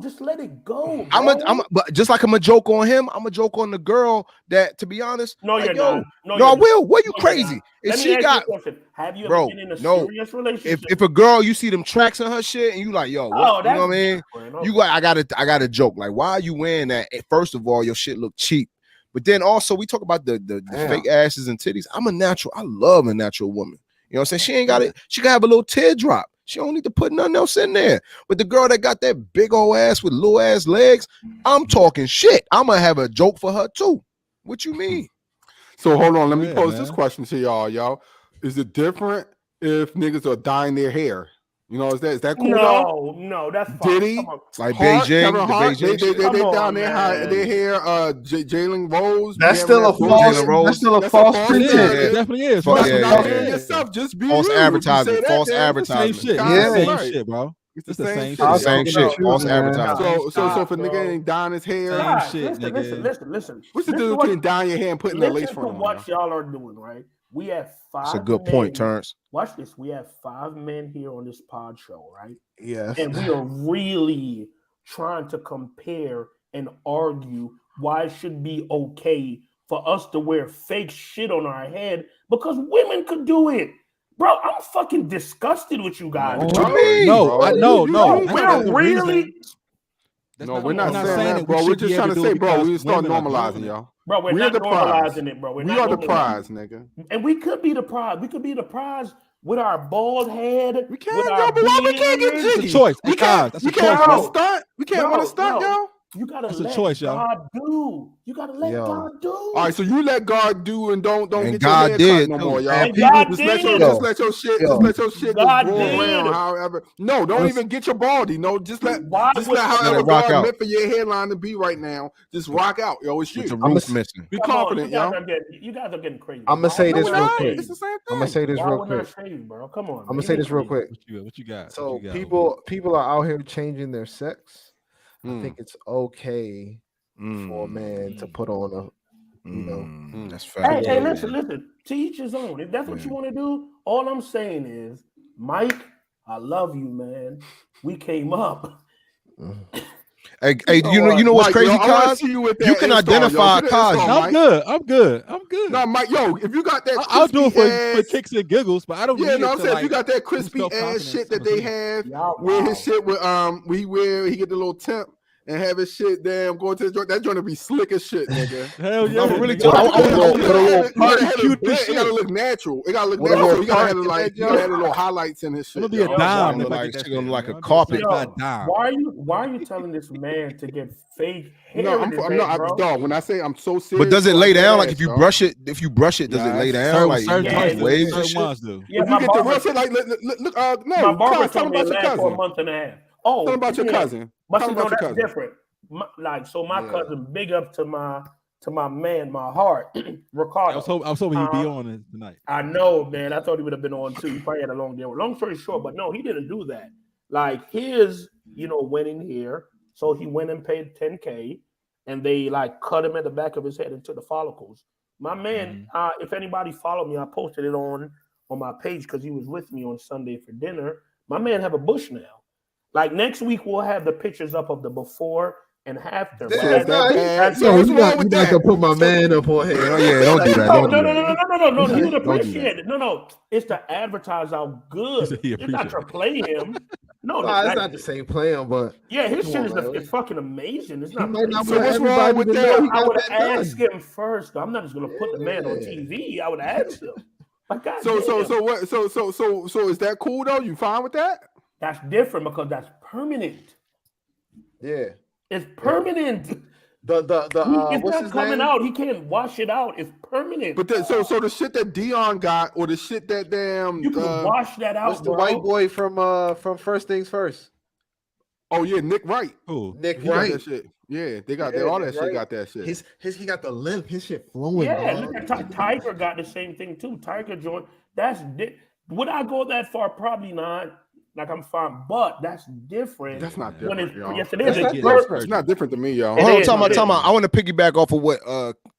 just let it go. But just like I'm a joke on him, I'm a joke on the girl that, to be honest, no, like, you're not. No, I will. What you crazy? If she got, have you ever been in a serious relationship? If a girl, you see them tracks in her shit, and you like, yo, what, you know what I mean? You like, I got a joke. Like, why are you wearing that? First of all, your shit look cheap. But then also we talk about the fake asses and titties. I'm a natural. I love a natural woman. You know what I'm saying? She ain't got it. She can have a little teardrop. She don't need to put nothing else in there. But the girl that got that big old ass with little ass legs, I'm talking shit. I'm gonna have a joke for her too. What you mean? So hold on. Let me pose this question to y'all. Is it different if niggas are dyeing their hair? You know, is that cool? No, that's fine. Diddy, like Beijing, they down their hair. Jalen Rose. That's still a false pretense. It definitely is. Yourself, just be false advertising. False advertising. Same shit, bro. It's the same shit. Same shit. False advertising. So if a nigga ain't dyeing his hair, listen. What's the difference between dyeing your hair and putting the lace front on? What y'all are doing, right? We have 5. That's a good point, Terrence. Watch this. We have 5 men here on this pod show, right? Yeah. And we are really trying to compare and argue why it should be okay for us to wear fake shit on our head because women could do it. Bro, I'm fucking disgusted with you guys. What you mean? No. We're really... No, we're not saying that, bro. We're just trying to say, bro, we start normalizing, y'all. Bro, we're not normalizing it, bro. We are the prize, nigga. And we could be the prize. We could be the prize with our bald head. We can't, yo, but why we can't get jiggy? It's a choice. We can't want to stunt. We can't want to stunt, yo. You gotta let choice, God do. You gotta let God do. All right, so you let God do and don't and get God your hair did cut no more, y'all. And God did. Just let your shit God just roll did. around however. No, don't even get your baldy. No, just let however rock God out. meant for your hairline to be right now. Just rock out, yo. It's you. With the roof missing. Be confident, yo. You guys are getting crazy. I'm gonna say this real quick. It's the same thing. I'm gonna say this real quick. Shave, bro. Come on. I'm gonna say this real quick. What you got? So people are out here changing their sex. I think it's okay for a man to put on a, that's fact. Hey, listen. To each his own. If that's what you want to do, all I'm saying is, Mike, I love you, man. We came up. Hey, you know what's Mike, crazy, Kaz? You can identify Kaz. I'm good. No, Mike, yo, if you got that, I'll do it for kicks and giggles, but I don't. Yeah, no, I'm saying if you got that crispy ass shit that they have, where his shit with he get the little temp. And have his shit going to the joint. That joint to be slick as shit, nigga. Hell yeah. I'm really it gotta look natural. It gotta look natural. You gotta have a little highlights in his shit. It'll be a dime. It's gonna look like a carpet. Why are you telling this man to get fake hair? No, I'm not, dog. When I say I'm so serious. But does it lay down? Like if you brush it, does it lay down? Like certain waves and ones do. Yeah, if you get the real shit, like look, no, my barber tell him told me about your cousin. for a month and a half. Oh, tell him about your cousin. But you know that's different. My cousin, big up to my man, my heart, Ricardo. I was hoping he'd be on tonight. I know, man. I thought he would have been on too. He probably had a long day. Long story short, but no, he didn't do that. Like his, went in here, so he went and paid $10K, and they like cut him at the back of his head and took the follicles. My man, if anybody followed me, I posted it on my page because he was with me on Sunday for dinner. My man have a bush now. Like next week, we'll have the pictures up of the before and after. You got to put my man up on here. Don't do that. No. He would appreciate it. No. It's to advertise how good. It's not to play him. No, it's not the same play him, but yeah, his shit is fucking amazing. It's not. So what's wrong with that? I would ask him first. I'm not just gonna put the man on TV. I would ask him. So is that cool though? You fine with that? That's different because that's permanent. Yeah, it's permanent. It's what's not coming out. He can't wash it out. It's permanent. But so the shit that Dion got, or the shit that you can wash that out. What's the white boy from First Things First? Oh yeah, Nick Wright. Who? Nick Wright. That shit. Yeah, they got all that shit. Got that shit. He got the limp. His shit flowing. Yeah, look at Tiger got the same thing too. Tiger joint. Would I go that far? Probably not. Like I'm fine, but that's different. That's not different, y'all. Yes, it is. It's not different to me, y'all. Hold on, time out. I want to piggyback off of what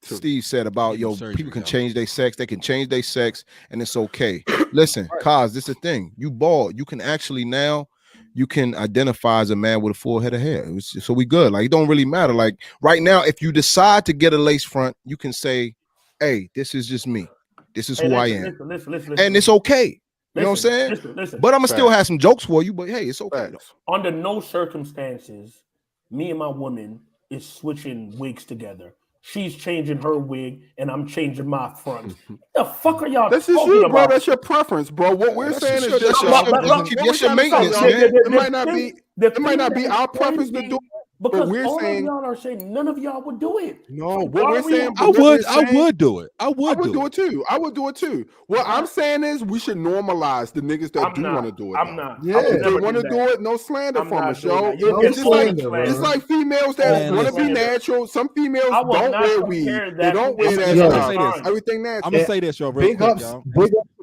Steve said about people can change their sex. They can change their sex, and it's okay. Listen, Kaz, this is the thing. You bald. You can actually now. You can identify as a man with a full head of hair. So we good. Like it don't really matter. Like right now, if you decide to get a lace front, you can say, "Hey, this is just me. This is who I am," listen, and it's okay. You know what I'm saying? Listen. But I'm gonna still have some jokes for you. But hey, it's okay. Under no circumstances, me and my woman is switching wigs together. She's changing her wig, and I'm changing my front. The fuck are y'all? This is you, bro. That's your preference, bro. What we're saying is just your maintenance, man. It might not be our preference to do. Because all of y'all are saying none of y'all would do it. No, what we're saying, I would do it. I would do it too. I would do it too. What I'm saying is we should normalize the niggas that want to do it. I'm not. Yeah, if they want to do it, no slander from us, yo. It's like females that want to be natural. Some females don't wear weed. They don't wear that stuff. Everything natural. I'm gonna say this, y'all. Big ups to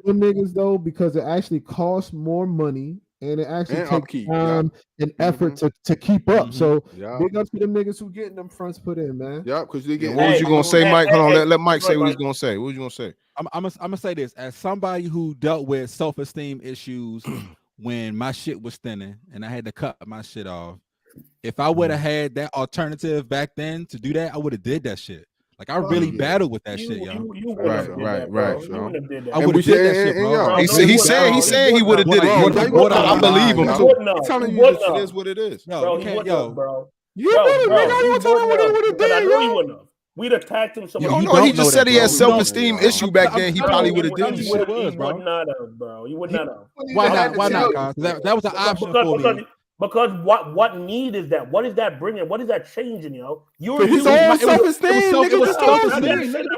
them niggas though, because it actually costs more money. And it actually takes time and effort to keep up. So big up to them niggas who getting them fronts put in, man. Yeah, because they get. What was you gonna say, Mike? Hold on, let Mike say what he's gonna say. What was you gonna say? I'm gonna say this as somebody who dealt with self-esteem issues when my shit was thinning and I had to cut my shit off. If I would have had that alternative back then to do that, I would have did that shit. Like I really battled with that shit, yo. Right. I would have did that shit, bro. He said he would have did it. I believe him too. He's telling you it is what it is. No, you can't, yo. Bro. You really, nigga, you telling me what it did, I know you wouldn't have. we'd attacked him. You don't know. He just said he had self-esteem issue back then. He probably would have did this shit. He would not have, bro. He would not have. Why not? Why not? That was an option for me. Because what need is that? What is that bringing? What is that changing, yo? You're his own self-esteem,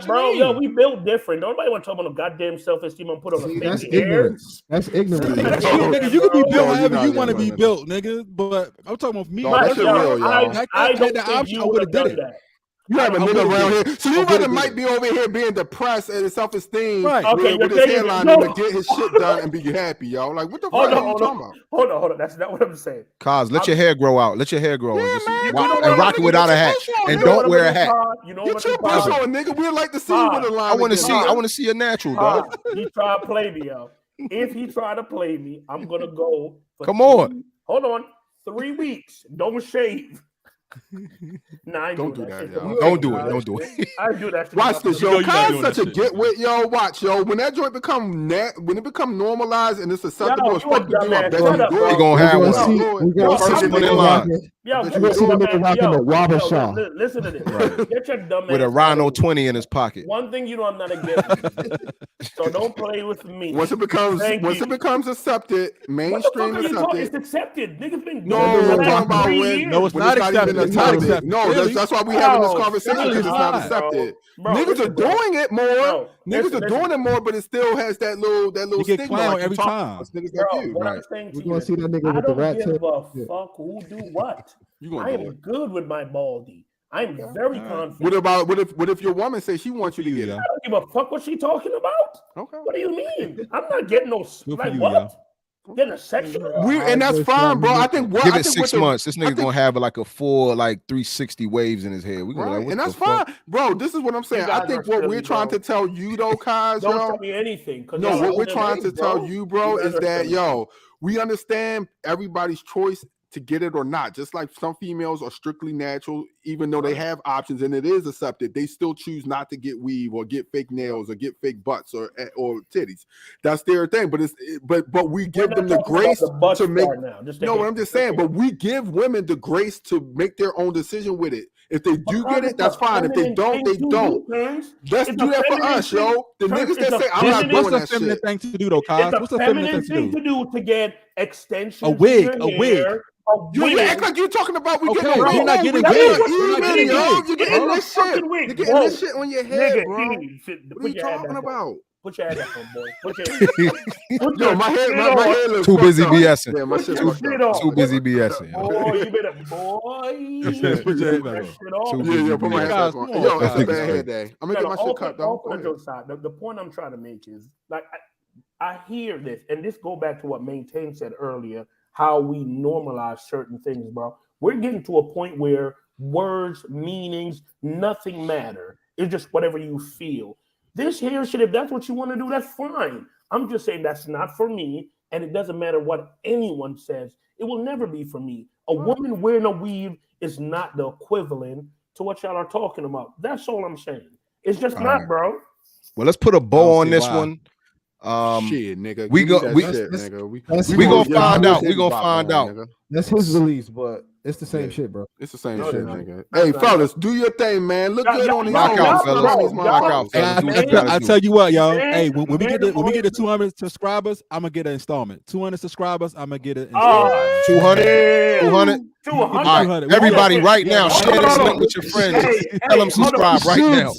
bro. Yo, we built different. Nobody want to talk about no goddamn self-esteem and put on a that's ignorance. That's ignorance. Nigga, you can be built however you want to be built, nigga. But I'm talking about me. That's real, yo. I don't think you would have done that. You have a nigga around here. So your brother might be over here being depressed and self-esteem with his headline to get his shit done and be happy, yo. Like, what the fuck are you talking about? Hold on. That's not what I'm saying. Cause let your hair grow out. Let your hair grow and rock it without a hat. And don't wear a hat. Get your brush on, nigga. We'd like to see you with a line. I want to see a natural, dog. He tried to play me, yo. If he tried to play me, I'm gonna go. Come on. Hold on. 3 weeks. Don't shave. Nah, don't do that, yo. Don't do it. Don't do it. I do that shit. Watch this, yo. Kyle's such a get with, yo. Watch, yo. When that joint become normalized and it's acceptable, it's supposed to do it. We're gonna have one. We're gonna see the nigga rocking the Wabba Shaw. Listen to this. Get your dumb ass with a Rhino 20 in his pocket. One thing you know, I'm not against. So don't play with me. Once it becomes accepted, mainstream accepted. It's accepted. Niggas been no, it's not accepted. It's not accepted. No, that's why we having this conversation. It's not accepted. Niggas are doing it more. Niggas are doing it more, but it still has that little stigma every time. What I'm saying to you, gonna see that nigga with the rat tail. I don't give a fuck who do what. I am good with my baldy. I'm very confident. What if your woman says she wants you to get it? I don't give a fuck what she talking about. Okay. What do you mean? I'm not getting no like what? Getting a section, and that's fine, bro. I think give it 6 months. This nigga gonna have like a full 360 waves in his head. We right. And that's fine, bro. This is what I'm saying. I think what we're trying to tell you, though, Kaz, don't tell me anything. No, what we're trying to tell you, bro, is that we understand everybody's choice to get it or not. Just like some females are strictly natural, even though they have options and it is accepted, they still choose not to get weave or get fake nails or get fake butts or titties. That's their thing. But we give them the grace to make. No, what I'm just saying. But we give women the grace to make their own decision with it. If they do get it, that's fine. If they don't, they don't. Let's do that for us, yo. The niggas that say I'm not doing that shit. What's the feminine thing to do, though, Kaz? What's the feminine thing to do to get extensions? A wig. You act like you're talking about we getting you're not getting wigs. You're getting this shit. You're getting this shit on your head, bro. What are you talking about? Put your head up on, boy. Yo, my head looks too busy BSing. Yeah, my shit too busy BSing. Oh, you better, boy. Put your head back on. Yeah, put my head back on. Yo, it's a bad hair day. I'm gonna get my shit cut though. The point I'm trying to make is like I hear this, and this go back to what Maintain said earlier. How we normalize certain things, bro. We're getting to a point where words, meanings, nothing matter. It's just whatever you feel. This here shit, if that's what you want to do, that's fine. I'm just saying that's not for me, and it doesn't matter what anyone says. It will never be for me. A woman wearing a weave is not the equivalent to what y'all are talking about. That's all I'm saying. It's just all not, right, bro. Well, let's put a bow on this one. Shit, nigga. We gonna find out. We gonna find out. Nigga. That's his release, but it's the same shit, bro. It's the same shit, nigga. Hey, fellas, do your thing, man. Look good on the rock out, fellas. Rock out, fellas. I tell you what, y'all. Hey, when we get the 200 subscribers, I'm gonna get an installment. 200 subscribers, I'm gonna get an installment. 200. All right, everybody, right now, share this link with your friends. Tell them subscribe right now.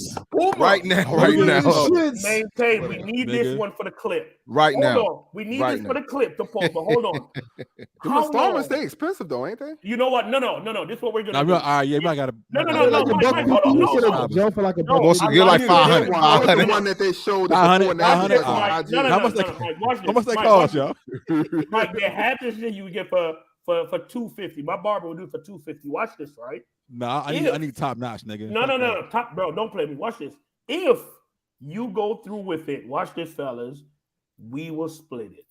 Right now. Maintain. We need this one for the clip. Right now. Hold on. We need this for the clip to post. But hold on. The installments, they expensive though, ain't they? You know what? No. This is what we're gonna do. All right, yeah, I gotta. No. Mike, hold on. Jump for like a most to get like 500. The one that they showed. 500. How much they cost, y'all? Mike, they had this shit you would get for $250. My barber will do it for $250. Watch this, right? Nah, I need top notch, nigga. No. Top, bro. Don't play me. Watch this. If you go through with it, watch this, fellas. We will split it.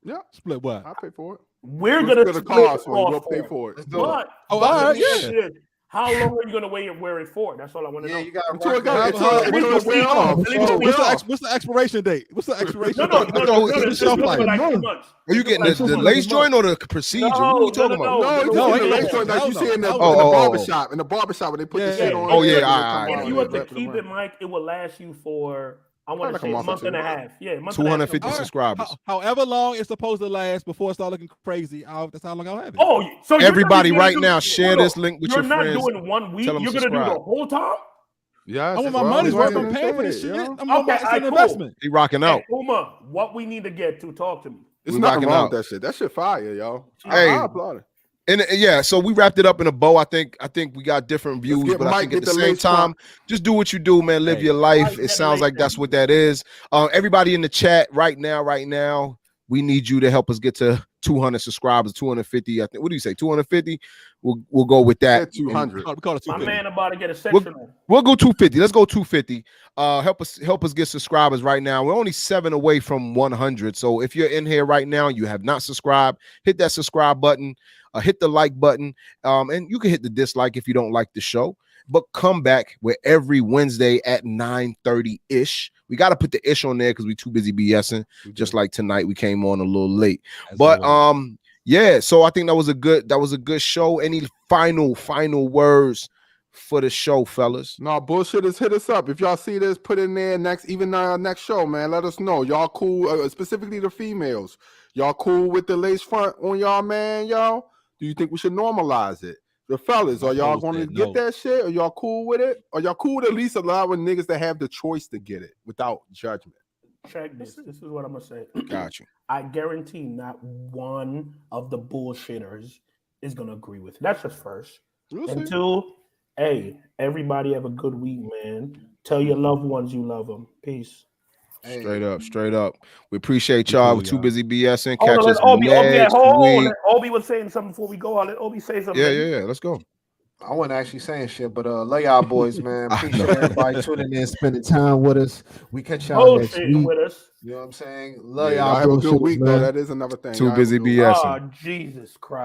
Yeah, split what? I'll pay for it. We're gonna split the cost. We'll pay for it. But all right, yeah. How long are you gonna wear it for? That's all I want to know. You got What's the expiration date? What's the expiration No, date? It's like 2 months. Are you getting the lace joint or the procedure? What are we talking about? No, the lace joint like you see in the barbershop. In the barbershop when they put the shit on. Oh yeah, if you want to keep it, Mike, it will last you for I want to say a month and a half. Yeah, 250 subscribers. However long it's supposed to last before it start looking crazy. That's how long I'll have it. Oh, so everybody right now, share this link with your friends. You're not doing 1 week. You're gonna do the whole time. Yeah, I want my money's worth. I'm paying for this shit. It's an investment. He rocking out. Uma, what we need to get to talk to me. It's nothing wrong with that shit. That shit fire, yo. Hey, I applaud it. And so we wrapped it up in a bow. I think we got different views, but I think at the same time, just do what you do, man. Live your life. It sounds like that's what that is. Everybody in the chat right now, we need you to help us get to 200 subscribers, 250. I think. What do you say? 250? We'll go with that. 200. We call it 250. My man about to get a sectional. We'll go 250. Let's go 250. Help us get subscribers right now. We're only 7 away from 100. So if you're in here right now and you have not subscribed, hit that subscribe button. Hit the like button, and you can hit the dislike if you don't like the show. But come back with every Wednesday at 9:30-ish. We got to put the ish on there because we too busy BSing. Just like tonight, we came on a little late. But yeah. So I think that was a good show. Any final words for the show, fellas? No, bullshitters, hit us up. If y'all see this, put in there next show, man. Let us know. Y'all cool, specifically the females. Y'all cool with the lace front on y'all, man, y'all? Do you think we should normalize it? The fellas, are y'all going to get that shit? Are y'all cool with it? Are y'all cool with at least allowing niggas to have the choice to get it without judgment? Check this. This is what I'm going to say. Got you. I guarantee not one of the bullshitters is going to agree with it. That's just first. And two, hey, everybody have a good week, man. Tell your loved ones you love them. Peace. Straight up. We appreciate y'all. We're too busy BSing. Catch us Obi next week. Obi was saying something before we go. I'll let Obi say something. Yeah. Let's go. I wasn't actually saying shit, but love y'all boys, man. Appreciate everybody tuning in, spending time with us. We catch y'all next week. With us. You know what I'm saying? Love y'all. Have a good week, man. That is another thing. Too busy BSing. Oh, Jesus Christ.